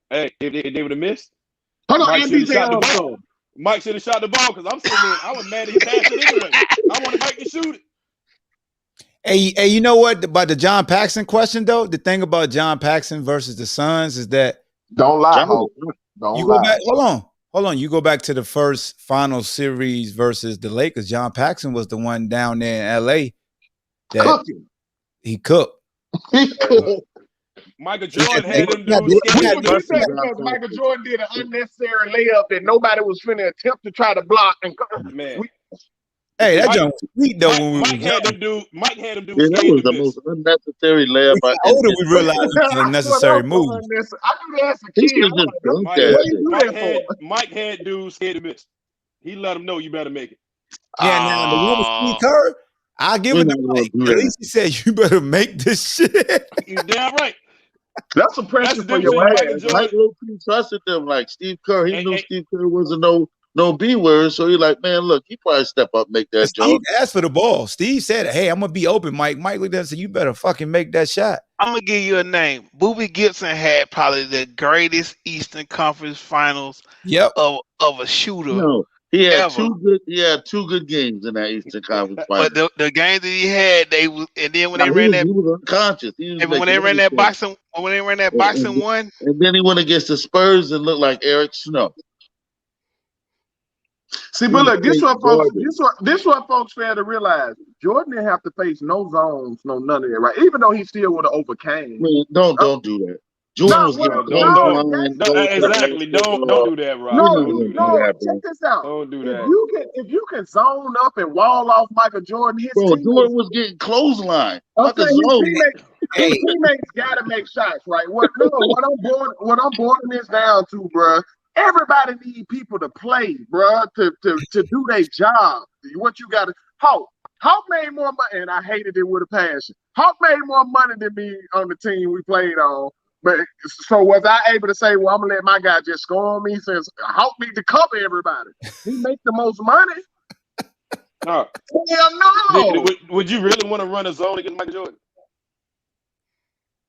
Hey, if they would have missed, hold on, Mike should have shot the ball because I'm sitting there. I was mad that he passed it anyway. I wanted Mike to shoot it. Hey, you know what about the John Paxson question though? The thing about John Paxson versus the Suns is that don't lie. Hold on. You go back to the first final series versus the Lakers. John Paxson was the one down there in LA that he cooked. Michael Jordan had them dudes. Michael Jordan did an unnecessary layup that nobody was finna attempt to try to block. Hey, that jump was sweet though. Mike had them dudes. Yeah, that was the most unnecessary layup. Older, we realized it was an unnecessary move. I knew that as a kid. Mike had dudes scared to miss. He let them know you better make it. Yeah, now the one with Steve Kerr, I'll give it to Mike. At least he said you better make this shit. You're damn right. That's a pressure for your ass. Mike low-key trusted them. Like Steve Kerr, he knew Steve Kerr wasn't no B word, so he like, man, look, he probably step up, make that Steve jump. asked for the ball. Steve said, "Hey, I'm gonna be open." Mike looked at him and said, "You better fucking make that shot." I'm gonna give you a name. Boobie Gibson had probably the greatest Eastern Conference Finals of a shooter. No, He had ever. two good games in that Eastern Conference Final. But the games that he had, and then when Now, they ran he was unconscious. He was and when making they ran every that play. boxing one, And then he went against the Spurs and looked like Eric Snow. See, but look, this what folks fail to realize. Jordan didn't have to face no zones, no none of that, right? Even though he still would have overcame. Man, don't do that. Jordan was getting exactly. Don't do that, Rob. No, check this out. Don't do that. If you can zone up and wall off Michael Jordan, Jordan was getting clothesline. Okay, his teammates gotta make shots, right? What I'm boiling this down to, bruh. Everybody need people to play, bruh, to do their job. What you gotta Hawk made more money, and I hated it with a passion. Hawk made more money than me on the team we played on. But so was I able to say, well, I'm gonna let my guy just score on me since Hawk need to cover everybody? He make the most money. No. Hell no. Would you really want to run a zone against Michael Jordan?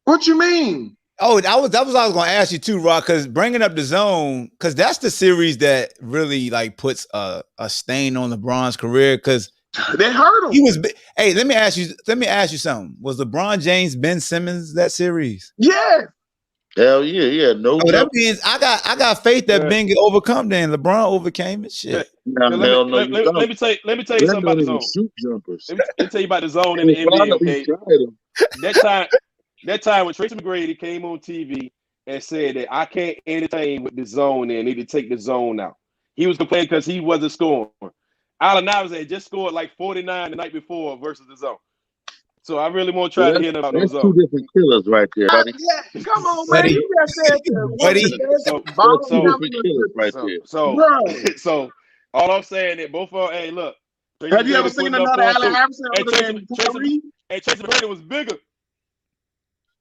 What you mean? Oh, that was what I was going to ask you too, Rock. Because bringing up the zone, because that's the series that really like puts a stain on LeBron's career. Because they hurt him. He was. Hey, let me ask you something. Was LeBron James Ben Simmons that series? Yeah. Hell yeah. No. Oh, that means I got faith that Ben can overcome. Then LeBron overcame it. Shit. Let me tell you something about the zone. Shoot jumpers. Let me tell you about the zone in the NBA. Okay. That time when Tracy McGrady came on TV and said that I can't entertain with the zone and need to take the zone out. He was complaining because he wasn't scoring. Allen Iverson had just scored like 49 the night before versus the zone. So I really want to try to hear about those zones. Two different killers right there, buddy. Yeah, come on, man. You got that. So all I'm saying is both of them, hey, look. Have you ever seen another Allen Iverson other than Tracy McGrady was bigger.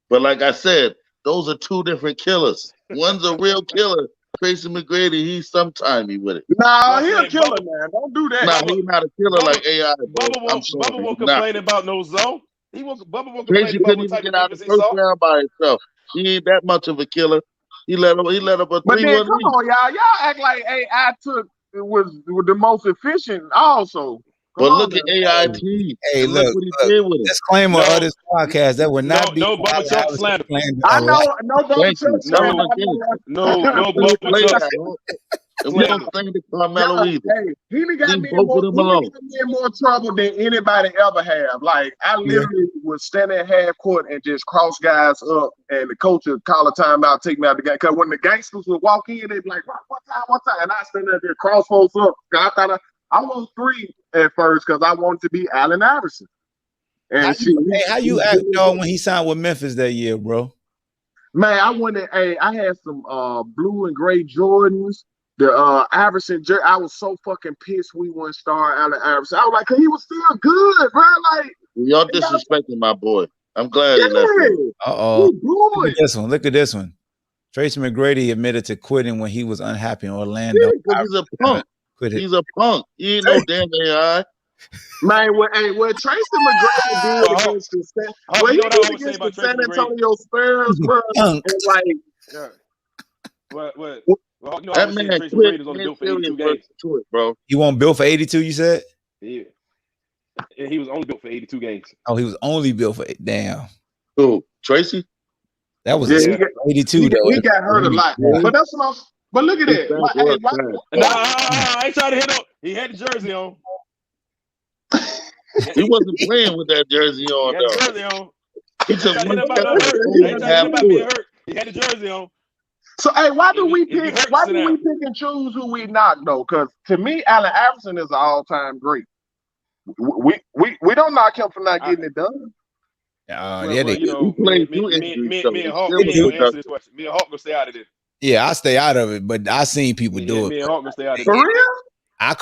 But like I said, those are two different killers. One's a real killer. Tracy McGrady, he's sometimey with it. Nah, he a killer, man. Don't do that. Nah, he's not a killer like AI. Bubba won't complain about no zone. Bubba won't complain Tracy about couldn't even get out of the first round by himself. He ain't that much of a killer. He let up a 3-1 But then, come on, y'all act like AI was the most efficient also. But look at AIT. Hey, look what he did with it. Disclaimer of this podcast that would not be no Bubba Chuck slander. I know, no Bubba Chuck slander. No Bubba Chuck. And we don't think the Carmelo either. Hey, he got me in more trouble than anybody ever have. Like, I literally would stand at half court and just cross guys up, and the coach would call a timeout, take me out the game. Because when the gangsters would walk in, they'd be like, what time? And I stand there and cross folks up. I thought I was 3 at first because I wanted to be Allen Iverson. And how you act, when he signed with Memphis that year, bro? Man, I had some blue and gray Jordans. The Iverson jersey, I was so fucking pissed we wouldn't star Allen Iverson. I was like, cause he was still good, bro. Like, y'all disrespecting my boy. I'm glad he left. Look at this one. Tracy McGrady admitted to quitting when he was unhappy in Orlando. Yeah, he's a punk. He's a punk. He ain't no damn AI. Man, what Tracy McGrady did against the San Antonio Spurs, bro, and like, what? Well, that man quit. Was only built for 82 games. To it, bro. He won't built for 82, you said? Yeah. And he was only built for 82 games. Oh, he was only built for damn. Who? Tracy? That was 82 though. He got hurt a lot. Yeah. But that's what but look at it. I ain't trying to hit him. He had the jersey on. He wasn't playing with that jersey on, though. He had the jersey on. He took one hurt. He had the jersey on. So, hey, why do we pick and choose who we knock though? Because to me, Allen Iverson is an all-time great. We don't knock him for not getting it done. Me and Hawk answer this question. Me and Hawk gonna stay out of this. Yeah, I stay out of it, but I seen people do it. Me and Hawk gonna stay out of it. For real? I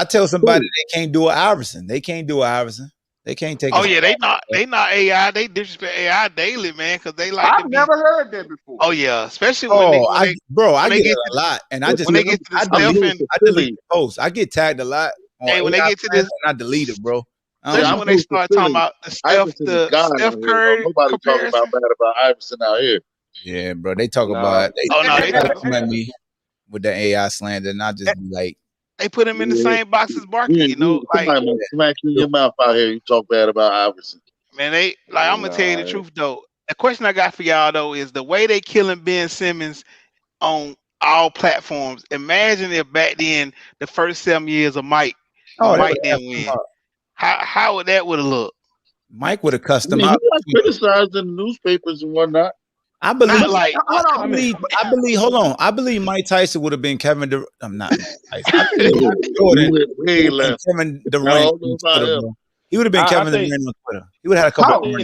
tell somebody they can't do an Iverson. They can't do an Iverson. They can't take. Oh yeah, they not AI. They disrespect AI daily, man, because they like. I've never heard that before. Oh yeah, especially when I get it a lot, and I just when they get to this stuff and I delete posts. I get tagged a lot. Hey, when they get to this, I delete it, bro. Especially when they start talking about the Steph Curry. Nobody talking about bad about Iverson out here. Yeah, bro. They talk about. They talk about me with the AI slander, and I just be like, They put him in the same box as Barkley. You know, like somebody might smack you in your mouth out here. You talk bad about Iverson. man, they like I'm gonna tell you the truth though. The question I got for y'all though is the way they killing Ben Simmons on all platforms. Imagine if back then the first 7 years of Mike, Mike didn't win. How would that would have looked? Mike would have cussed him He out. got criticized in the newspapers and whatnot. I believe. Not like, I believe. Hold on. I believe Mike Tyson would have been Kevin Durant. I'm not Mike Tyson. I believe Michael Jordan way left. Kevin Durant. He would have been Kevin Durant on Twitter. He would have had a couple.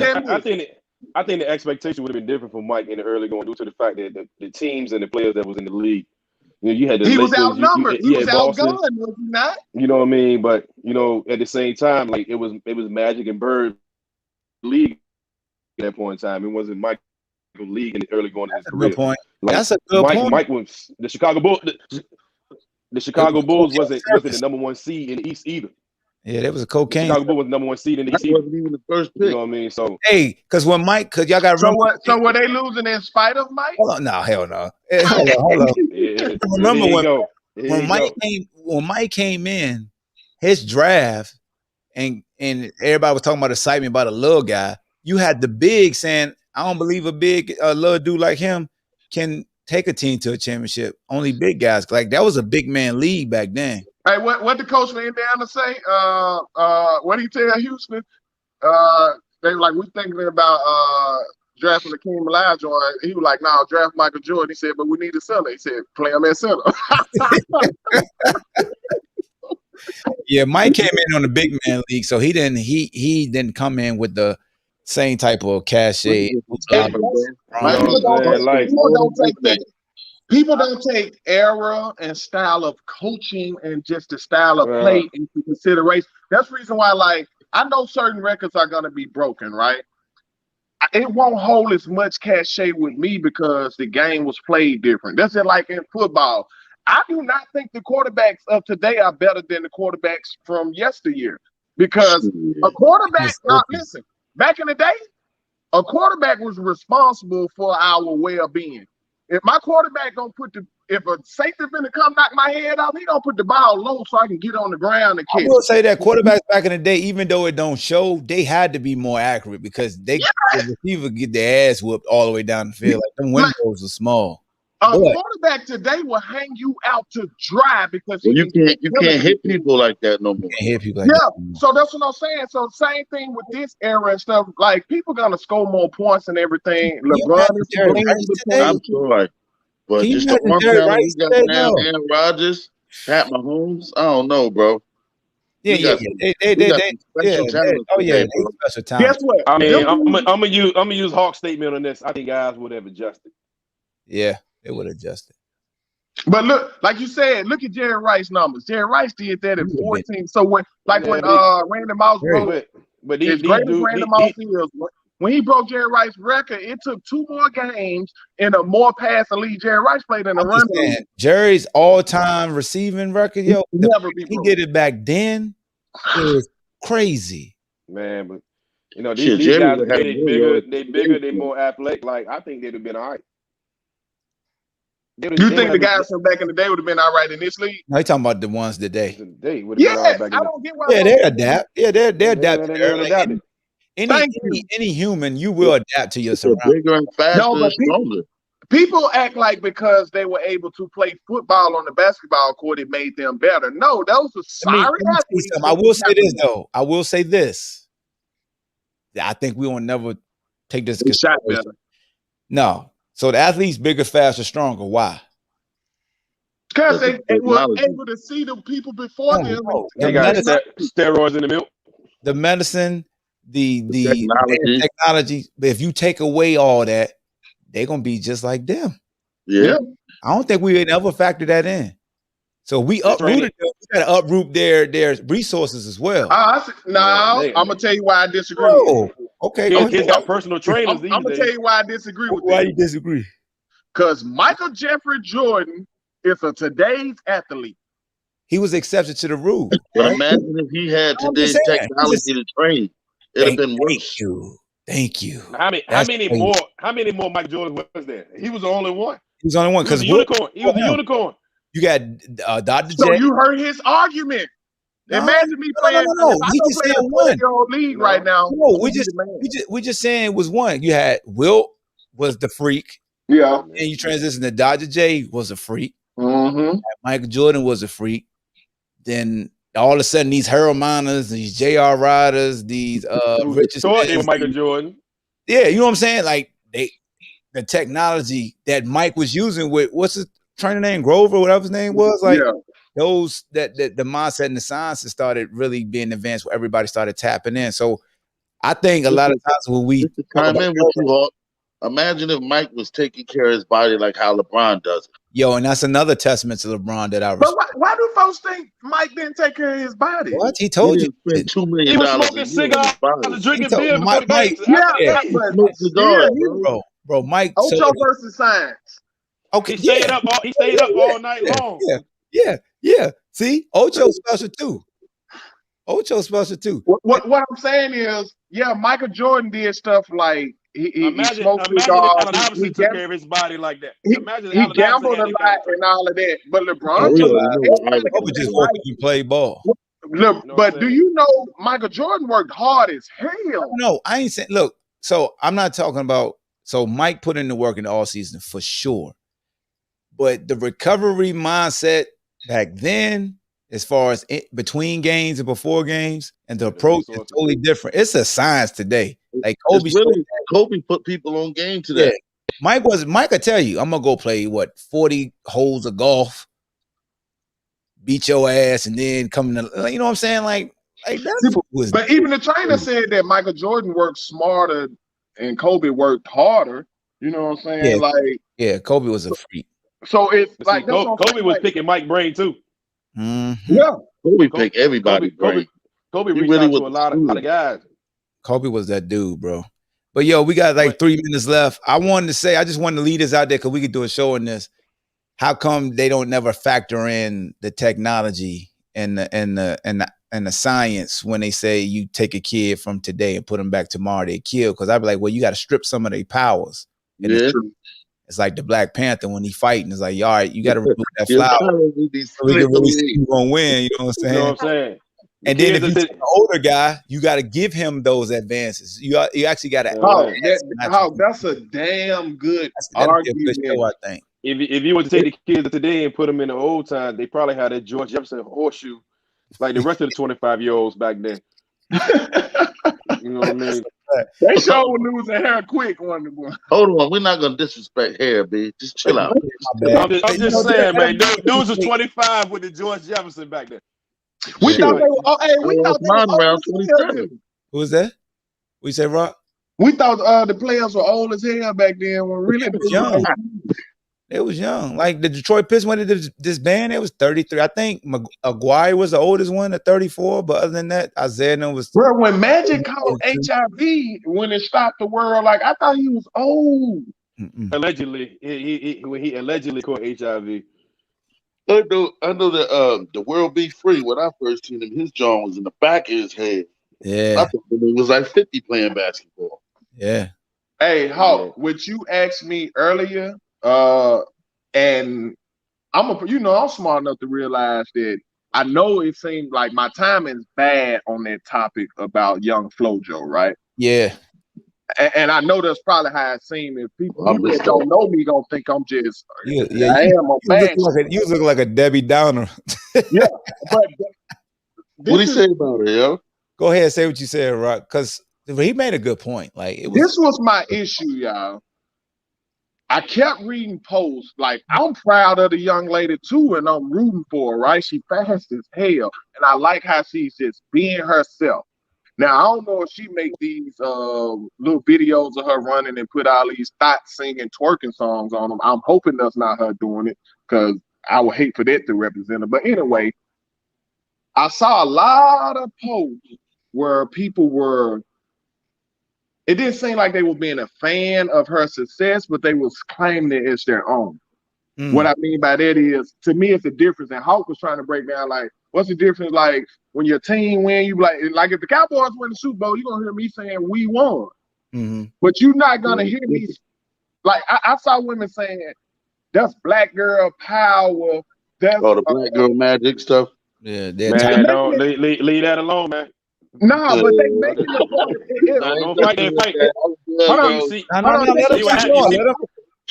I think the expectation would have been different for Mike in the early going due to the fact that the teams and the players that was in the league. You know, you had the he Lakers, was outnumbered. He was Boston, outgunned, was he not? You know what I mean? But you know, at the same time, like it was Magic and Bird league at that point in time. It wasn't Mike league in the early going in his career. Good point. Like, that's a good point. Mike was the Chicago Bulls. The Chicago Bulls wasn't the number one seed in the East either. Yeah, there was a cocaine. Chicago Bulls was the number one seed in the East. Wasn't even the first pick. You know what I mean? So hey, because when Mike, because y'all got to remember. So were they losing in spite of Mike? Hold on, no, hell no. Hold on. Yeah, remember when Mike came in, his draft, and everybody was talking about excitement about a little guy. You had the big saying, "I don't believe a big little dude like him can take a team to a championship. Only big guys." Like that was a big man league back then. Hey, what the coach for Indiana say? What did he tell Houston? They were like, we thinking about drafting Akeem Olajuwon. He was like, no, draft Michael Jordan. He said, but we need a center. He said, play him at center. Yeah, Mike came in on the big man league, so he didn't come in with the same type of cachet. People don't take era and style of coaching and just the style of play into consideration. That's the reason why, like, I know certain records are going to be broken, right? It won't hold as much cachet with me because the game was played different. That's it, like in football. I do not think the quarterbacks of today are better than the quarterbacks from yesteryear because a quarterback, now listen, back in the day, a quarterback was responsible for our well-being. If my quarterback gonna if a safety finna come knock my head off, he gonna put the ball low so I can get on the ground and catch. I will say that quarterbacks back in the day, even though it don't show, they had to be more accurate because the receiver get their ass whooped all the way down the field. Like them windows are small. A quarterback today will hang you out to dry because you can't hit people like that no more. You can't hit people like that. So that's what I'm saying. So same thing with this era and stuff. Like people gonna score more points and everything. LeBron is I'm sorry, but just the one time you got down Aaron Rodgers, Pat Mahomes. I don't know, bro. Yeah. Special talent. Oh yeah, special talent. Guess what? I mean, I'm gonna use Hawk's statement on this. I think guys would have adjusted. Yeah. They would adjust it. But look, like you said, look at Jerry Rice's numbers. Jerry Rice did that at 14. So when Randy Moss broke, as great as Randy Moss is, when he broke Jerry Rice's record, it took 2 more games in a more passing league. Jerry Rice played in a run. Jerry's all-time receiving record, he did it back then. It was crazy. Man, but you know, these guys are bigger, they more athletic. Like I think they'd have been all right. You think the guys from back in the day would have been all right in this league? No, you're talking about the ones today. I don't get why. Yeah, they adapt. Yeah, they adapt. Any human, you will adapt to your surroundings. Bigger and faster and stronger. People act like because they were able to play football on the basketball court, it made them better. No, those are sorry athletes. I will say this though. I will say this. I think we will never take this. Shot better. No. So the athletes bigger, faster, stronger. Why? Because they were able to see the people before them. They got steroids in the milk. The medicine, the technology. But if you take away all that, they're gonna be just like them. Yeah. I don't think we would ever factor that in. So we uprooted them. We got to uproot their resources as well. I'm gonna tell you why I disagree. Okay. He's got personal trainers. I'm gonna tell you why I disagree with that. Why you disagree? Because Michael Jeffrey Jordan is a today's athlete. He was exception to the rule. But imagine if he had today's technology to train, it'd have been worse. Thank you. How many more Mike Jordan was there? He was the only one. He was the only one because he was a unicorn. You got Dr. So J. you heard his argument. No, Imagine me playing. no. If I He go just play said in a one. 20-year-old league No. right now. No, who'd be the man? we just saying it was one. You had Wilt was the freak, Yeah. and you transitioned to Dr. J was a freak. Mm-hmm. Michael Jordan was a freak. Then all of a sudden, these Harold Miners, these J.R. Riders, these Richard Thought they Smiths, were Michael Jordan. yeah, you know what I'm saying? Like the technology that Mike was using with what's his trainer name, Grover, whatever his name was, like those that the mindset and the sciences started really being advanced where everybody started tapping in. So I think a lot of times when we chime in with you, Hawk. Imagine if Mike was taking care of his body like how LeBron does it. Yo, and that's another testament to LeBron that I But respect. why do folks think Mike didn't take care of his body? What he told He you? didn't spend $2 million He was a smoking year cigars on his and drinking He told beer before the Mike- games. Yeah, After the but Smoke cigars, still, bro, Mike. Ocho versus Science. Okay, He stayed up. He stayed up all night long. Yeah. See, Ocho's special too. Ocho's special too. What I'm saying is, yeah, Michael Jordan did stuff like he Imagine smoked if cigars. Allen Iverson took care of his body like that. Imagine He Allen Iverson gambled a had that lot kind of and all of that. But LeBron, Oh, took- yeah, everybody Kobe can just say woke up Mike- and played ball. Look, know what but I'm do saying? you know Michael Jordan worked hard as hell? No, I ain't saying. Look, so I'm not talking about. So Mike put in the work in the all season for sure, but the recovery mindset back then, as far as between games and before games, and the approach is totally different. It's a science today. Like Kobe, Kobe put people on game today. Yeah. Mike could tell you, I'm gonna go play 40 holes of golf, beat your ass, and then come to, you know what I'm saying? Like that's was. But even the trainer said that Michael Jordan worked smarter and Kobe worked harder. You know what I'm saying? Kobe was a freak. So it's But like see, Kobe was picking Mike brain too. Mm-hmm. Yeah, Kobe picked everybody brain. Kobe reached out to a lot of guys. Kobe was that dude, bro. But yo, we got 3 minutes left. I just wanted to lead us out there because we could do a show on this. How come they don't never factor in the technology and the science when they say you take a kid from today and put them back tomorrow, they kill? Because I'd be like, well, you got to strip some of their powers. And it's like the Black Panther when he fighting. It's like, all right, you got to remove that flower so we can really see who's gonna win. You know what I'm saying? You know what I'm saying? And then if you take an older guy, you got to give him those advances. You actually got to. That's a damn good argument. Good show, I think. If you were to take the kids of today and put them in the old time, they probably had that George Jefferson horseshoe like the rest of the 25-year-olds back then. You know what I mean? They sure would lose their hair quick. Hold on, we're not gonna disrespect hair, B. Just chill out. I'm just saying, man. Dudes was 25 with the George Jefferson back then. We thought they were. We thought they were around 27. Who was that? We say Rock. We thought the players were old as hell back then. When really they was young. They was young. Like the Detroit Pistons went to this band. It was 33. I think Aguirre was the oldest one at 34. But other than that, Isaiah was. Bro, when Magic caught HIV, when it stopped the world, like I thought he was old. Allegedly, when he allegedly caught HIV. I know that the World Be Free. When I first seen him, his jaw was in the back of his head. Yeah, I thought it was like 50 playing basketball. Yeah. Hey, Hawk, what you asked me earlier, and I'm smart enough to realize that I know it seemed like my timing's bad on that topic about young Flojo, right? Yeah. And I know that's probably how it seemed. If people that don't know me gonna think I'm just you look like a Debbie Downer. Yeah, but what do you say about it, yo? Go ahead, say what you said, Rock, because he made a good point. Like this was my issue, y'all. I kept reading posts like I'm proud of the young lady too, and I'm rooting for her. Right? She fast as hell, and I like how she's just being herself. Now, I don't know if she make these little videos of her running and put all these thought singing, twerking songs on them. I'm hoping that's not her doing it because I would hate for that to represent her. But anyway, I saw a lot of posts where people were, it didn't seem like they were being a fan of her success, but they was claiming it as their own. What I mean by that is, to me, it's a difference. And Hawk was trying to break down, like, what's the difference? Like, when your team win, you like if the Cowboys win the Super Bowl, you're going to hear me saying, we won. But you're not going to hear me. Like, I saw women saying, that's black girl power. That's All the black girl magic stuff. Yeah, they're Man, making don't it. leave that alone, man. Nah, but they making the point. I ain't Don't fight messing that with fight. that. I'm good, Hold on, You bro. see, no, hold on. let Check them see this what keep out. happened. You going. see,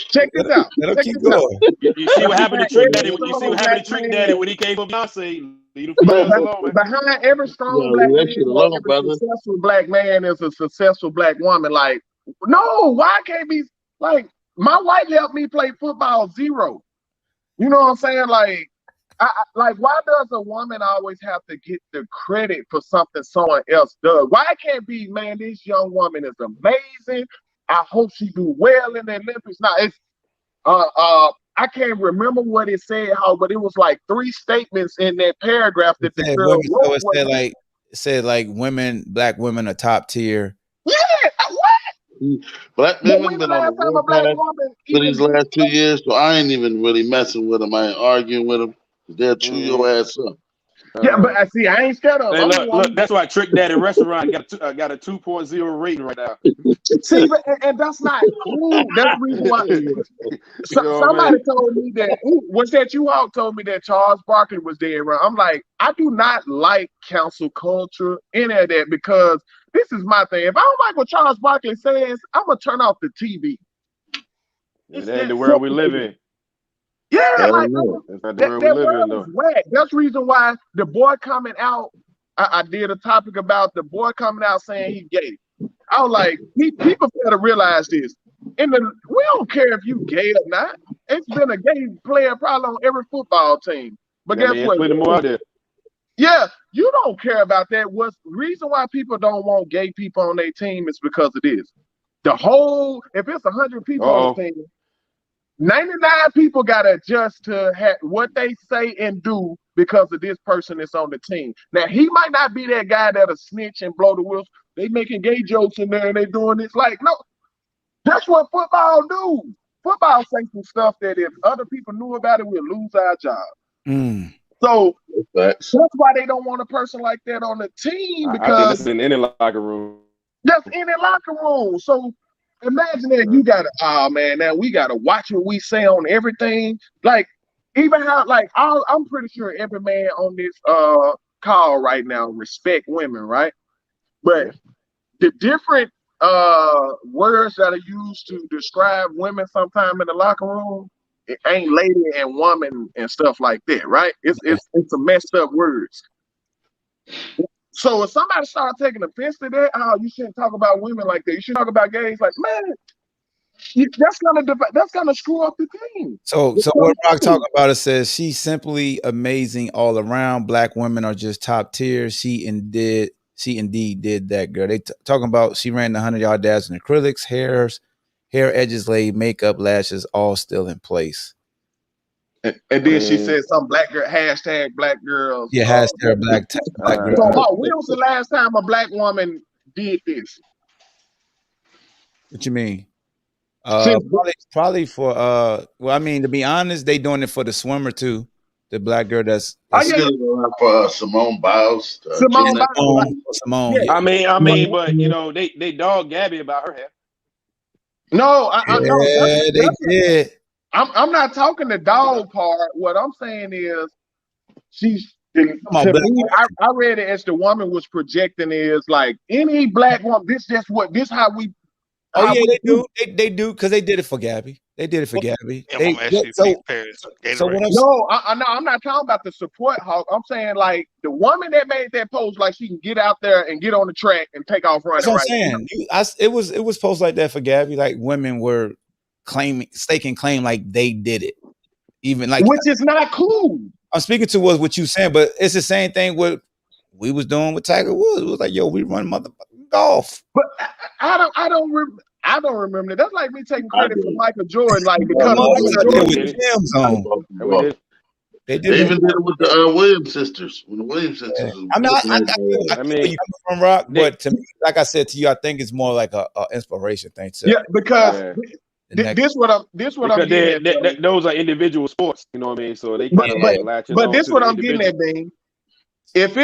Check Let this out. them Check keep this out. going. you see what happened to Trick Daddy. You see Strong what happened black to Trick man. Daddy when he came from Beyonce. Leave them But females alone, man. behind every strong Yeah, black leave that man shit or alone, every brother. successful black man is a successful black woman. Like, no, why can't be like my wife helped me play football 0. You know what I'm saying? Like, like why does a woman always have to get the credit for something someone else does? Why can't be, man, this young woman is amazing. I hope she do well in the Olympics. Now it's I can't remember what it said, but it was like 3 statements in that paragraph that the girl Women, so wrote. it said like women, black women are top tier. Yeah, what? Black But women when the been on the last time a black warpath woman for these even last 2 years, so I ain't even really messing with them. I ain't arguing with them. They'll chew your ass up. yeah, but I see, I ain't scared of them. Hey, I'm the look, one. that's why Trick Daddy Restaurant got a 2.0 rating right now. See, but, and that's not cool. That's the reason why. You know what I Somebody mean? told me that was that you all told me that Charles Barkley was dead wrong. I'm like, I do not like council culture, any of that, because this is my thing. If I don't like what Charles Barkley says, I'm gonna turn off the TV. It's It ain't that the world we simple. live in. Yeah, Hell like no. That's not the that world we live in, world is though. whack. That's the reason why the boy coming out. I did a topic about the boy coming out saying he gay. I was like, people got to realize this. We don't care if you gay or not. It's been a gay player probably on every football team. But Yeah, I guess mean, it's what? plenty more out there. Yeah, you don't care about that. What's the reason why people don't want gay people on their team is because of this. If it's 100 people on the team, 99 people got to adjust to what they say and do because of this person that's on the team. Now, he might not be that guy that'll snitch and blow the whistle. They making gay jokes in there and they doing this. Like, no, that's what football do. Football say some stuff that if other people knew about it, we'd lose our job. Mm. So Facts. that's why they don't want a person like that on the team, I think because that's in any locker room. that's in the locker room. So imagine that you gotta, now we gotta watch what we say on everything. Like, even how, like, I'm pretty sure every man on this call right now respect women, right? But Yeah. the different words that are used to describe women sometime in the locker room, it ain't lady and woman and stuff like that, right? It's some messed up words. So if somebody start taking offense to that, you shouldn't talk about women like that. You should talk about gays. Like, man, that's gonna screw up the team. So what Rock talking about, it says she's simply amazing all around. Black women are just top tier. She indeed did that, girl. They talking about she ran the 100-yard dash in acrylics, hair edges laid, makeup, lashes, all still in place. And then she said some black girl, hashtag black girls. Yeah, hashtag black girl. So when was the last time a black woman did this? What you mean? Since Probably for well, I mean, to be honest, they doing it for the swimmer too. The black girl that's Oh, yeah. For Simone Biles. Simone Biles. Simone. Yeah. I mean, but you know, they dog Gabby about her hair. No, no, they did. I'm not talking the dog part. What I'm saying is she's to me, I read it as the woman was projecting is like any black woman, this how we. Oh yeah, they do. They do, because they did it for Gabby. They did it for Gabby. No, I'm not talking about the support hawk. I'm saying like the woman that made that post, like she can get out there and get on the track and take off running. That's what I'm saying. It was posted like that for Gabby. Like women were staking claim like they did it, even like, which is not cool. I'm speaking to was what you saying, but it's the same thing what we was doing with Tiger Woods. It was like, yo, we run motherfucking golf. But I don't remember that. That's like me taking credit for Michael Jordan, like because Michael Jordan. They even did it with the Williams sisters. When the Williams sisters, I mean, where you coming from, Rock, but to me, like I said to you, I think it's more like a inspiration thing too. Yeah, because this what I'm getting at. Those are individual sports, you know what I mean? So they kind of like latching on. But this what I'm getting at, Dean. If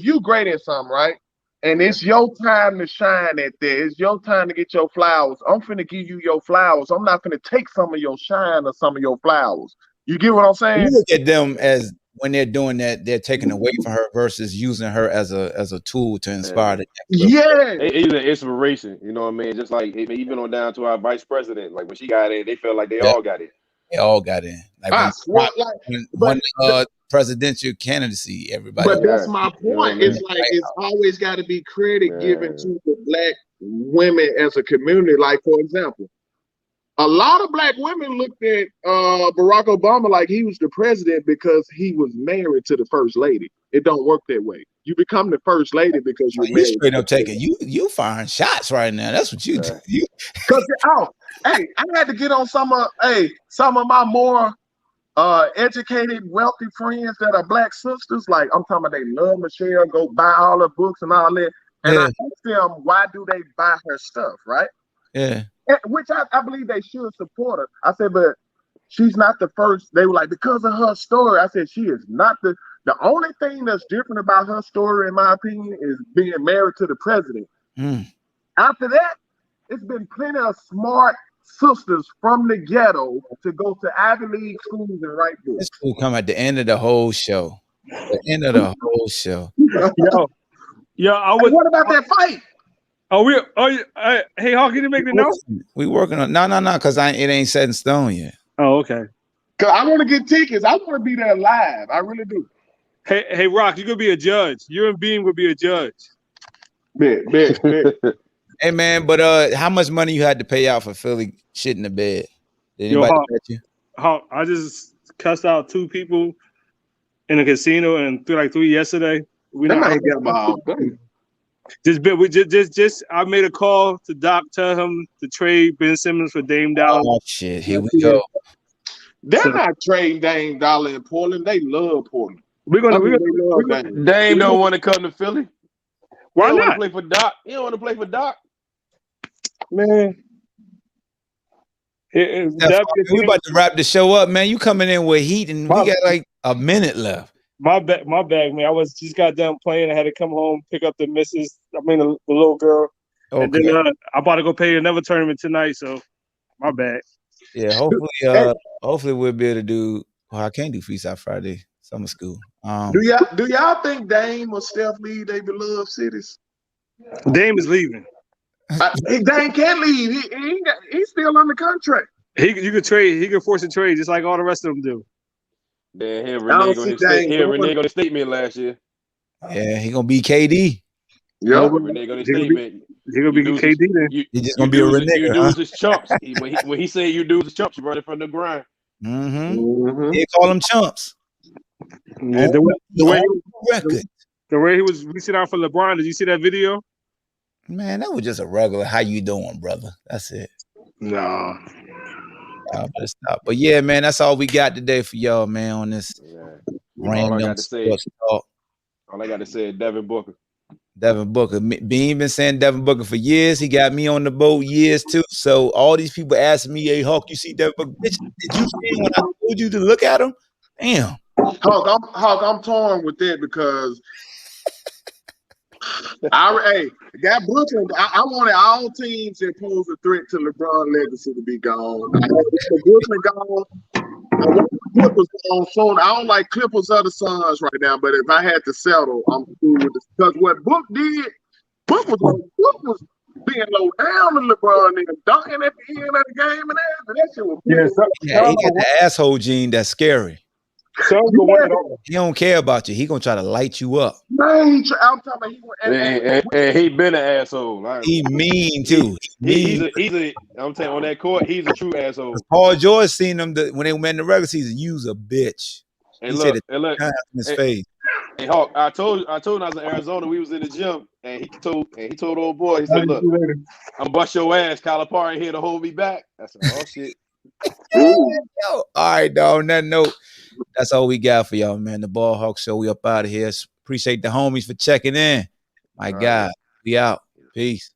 you great at something, right? And it's your time to shine at that. It's your time to get your flowers. I'm finna give you your flowers. I'm not finna take some of your shine or some of your flowers. You get what I'm saying? You look at them as when they're doing that, they're taking away from her versus using her as a tool to inspire the next level. Yeah. It's an inspiration, you know what I mean? Just like even on down to our vice president, like when she got in, they felt like they Yeah. all got it. They all got in. Like I swear, when presidential candidacy, everybody. But that's my point. You know what I mean? It's like it's always got to be credit given to the black women as a community. Like, for example, a lot of black women looked at Barack Obama like he was the president because he was married to the first lady. It don't work that way. You become the first lady because you're married. Straight up taking you firing shots right now. That's what you do. Because hey, I had to get on some of my more educated, wealthy friends that are black sisters. Like, I'm talking about, they love Michelle, go buy all her books and all that. And I asked them, why do they buy her stuff, right? Yeah. Which I believe they should support her. I said, but she's not the first. They were like, because of her story. I said, she is not the only thing that's different about her story, in my opinion, is being married to the president. After that, it's been plenty of smart sisters from the ghetto to go to Ivy League schools and write books. This will come at the end of the whole show. The end of the whole show. What about that fight? Hey, Hawk, can you make the note? We working on no, because it ain't set in stone yet. Oh, okay. Cause I want to get tickets. I want to be there live. I really do. Hey, Rock, you could be a judge. You and Bean would be a judge. Bet. Hey man, but how much money you had to pay out for Philly shit in the bed? Did anybody bet you? Hawk, I just cussed out 2 people in a casino and three yesterday. I made a call to Doc, tell him to trade Ben Simmons for Dame Dollar. Oh shit, here we go. They're not trading Dame Dollar in Portland. They love Portland. Dame don't want to come to Philly. Why not? He play for Doc. You don't want to play for Doc, man. We about to wrap the show up, man. You coming in with heat, and we got like a minute left. My bag, man. I just got done playing. I had to come home, pick up the the little girl. Okay. And then I'm about to go pay another tournament tonight. So, my bad. Yeah, hopefully we'll be able to do. Well, I can't do Freestyle Friday, summer school. Do y'all think Dame or Steph leave their beloved cities? Dame is leaving. Dame can't leave. He's still under contract. You could trade. He could force a trade just like all the rest of them do. Then Renee got his statement last year. Yeah, he gonna be KD. Yeah, Renee got his statement. He gonna be KD then. He's just gonna be a Renee. You dudes is chumps. When he said you dudes is chumps, you brought it from the grind. They call them chumps. Yeah, the way he was reaching out for LeBron. Did you see that video? Man, that was just a regular. How you doing, brother? That's it. No. Better stop. But yeah, man, that's all we got today for y'all, man. On this random sports talk. All I got to say is Devin Booker. Devin Booker. Bean been saying Devin Booker for years. He got me on the boat years too. So all these people asking me, "Hey, Hawk, you see Devin Booker? Bitch, did you see him when I told you to look at him?" Damn. Hawk, I'm torn with that because that Brooklyn. I wanted all teams that pose a threat to LeBron legacy to be gone. I want Brooklyn gone. I want the Clippers gone soon. I don't like Clippers or the Suns right now, but if I had to settle, I'm cool with this. Because what Book did, Book was being low down to LeBron and dunking at the end of the game and that shit was he got the asshole gene that's scary. He don't care about you. He gonna try to light you up. Man, I'm talking about he been an asshole. He mean too. He's a I'm saying on that court, he's a true asshole. Paul George seen them when they went in the regular season. You's a bitch. He said it in his face. Hey Hawk, I told him I was in Arizona. We was in the gym, and he told old boy. He said, "Look, I'm bust your ass. Calipari ain't here to hold me back." I said, "Oh shit." All right, dog. On that note, that's all we got for y'all, man. The BallHawk Show. We up out of here. Appreciate the homies for checking in. My God, we out. Peace.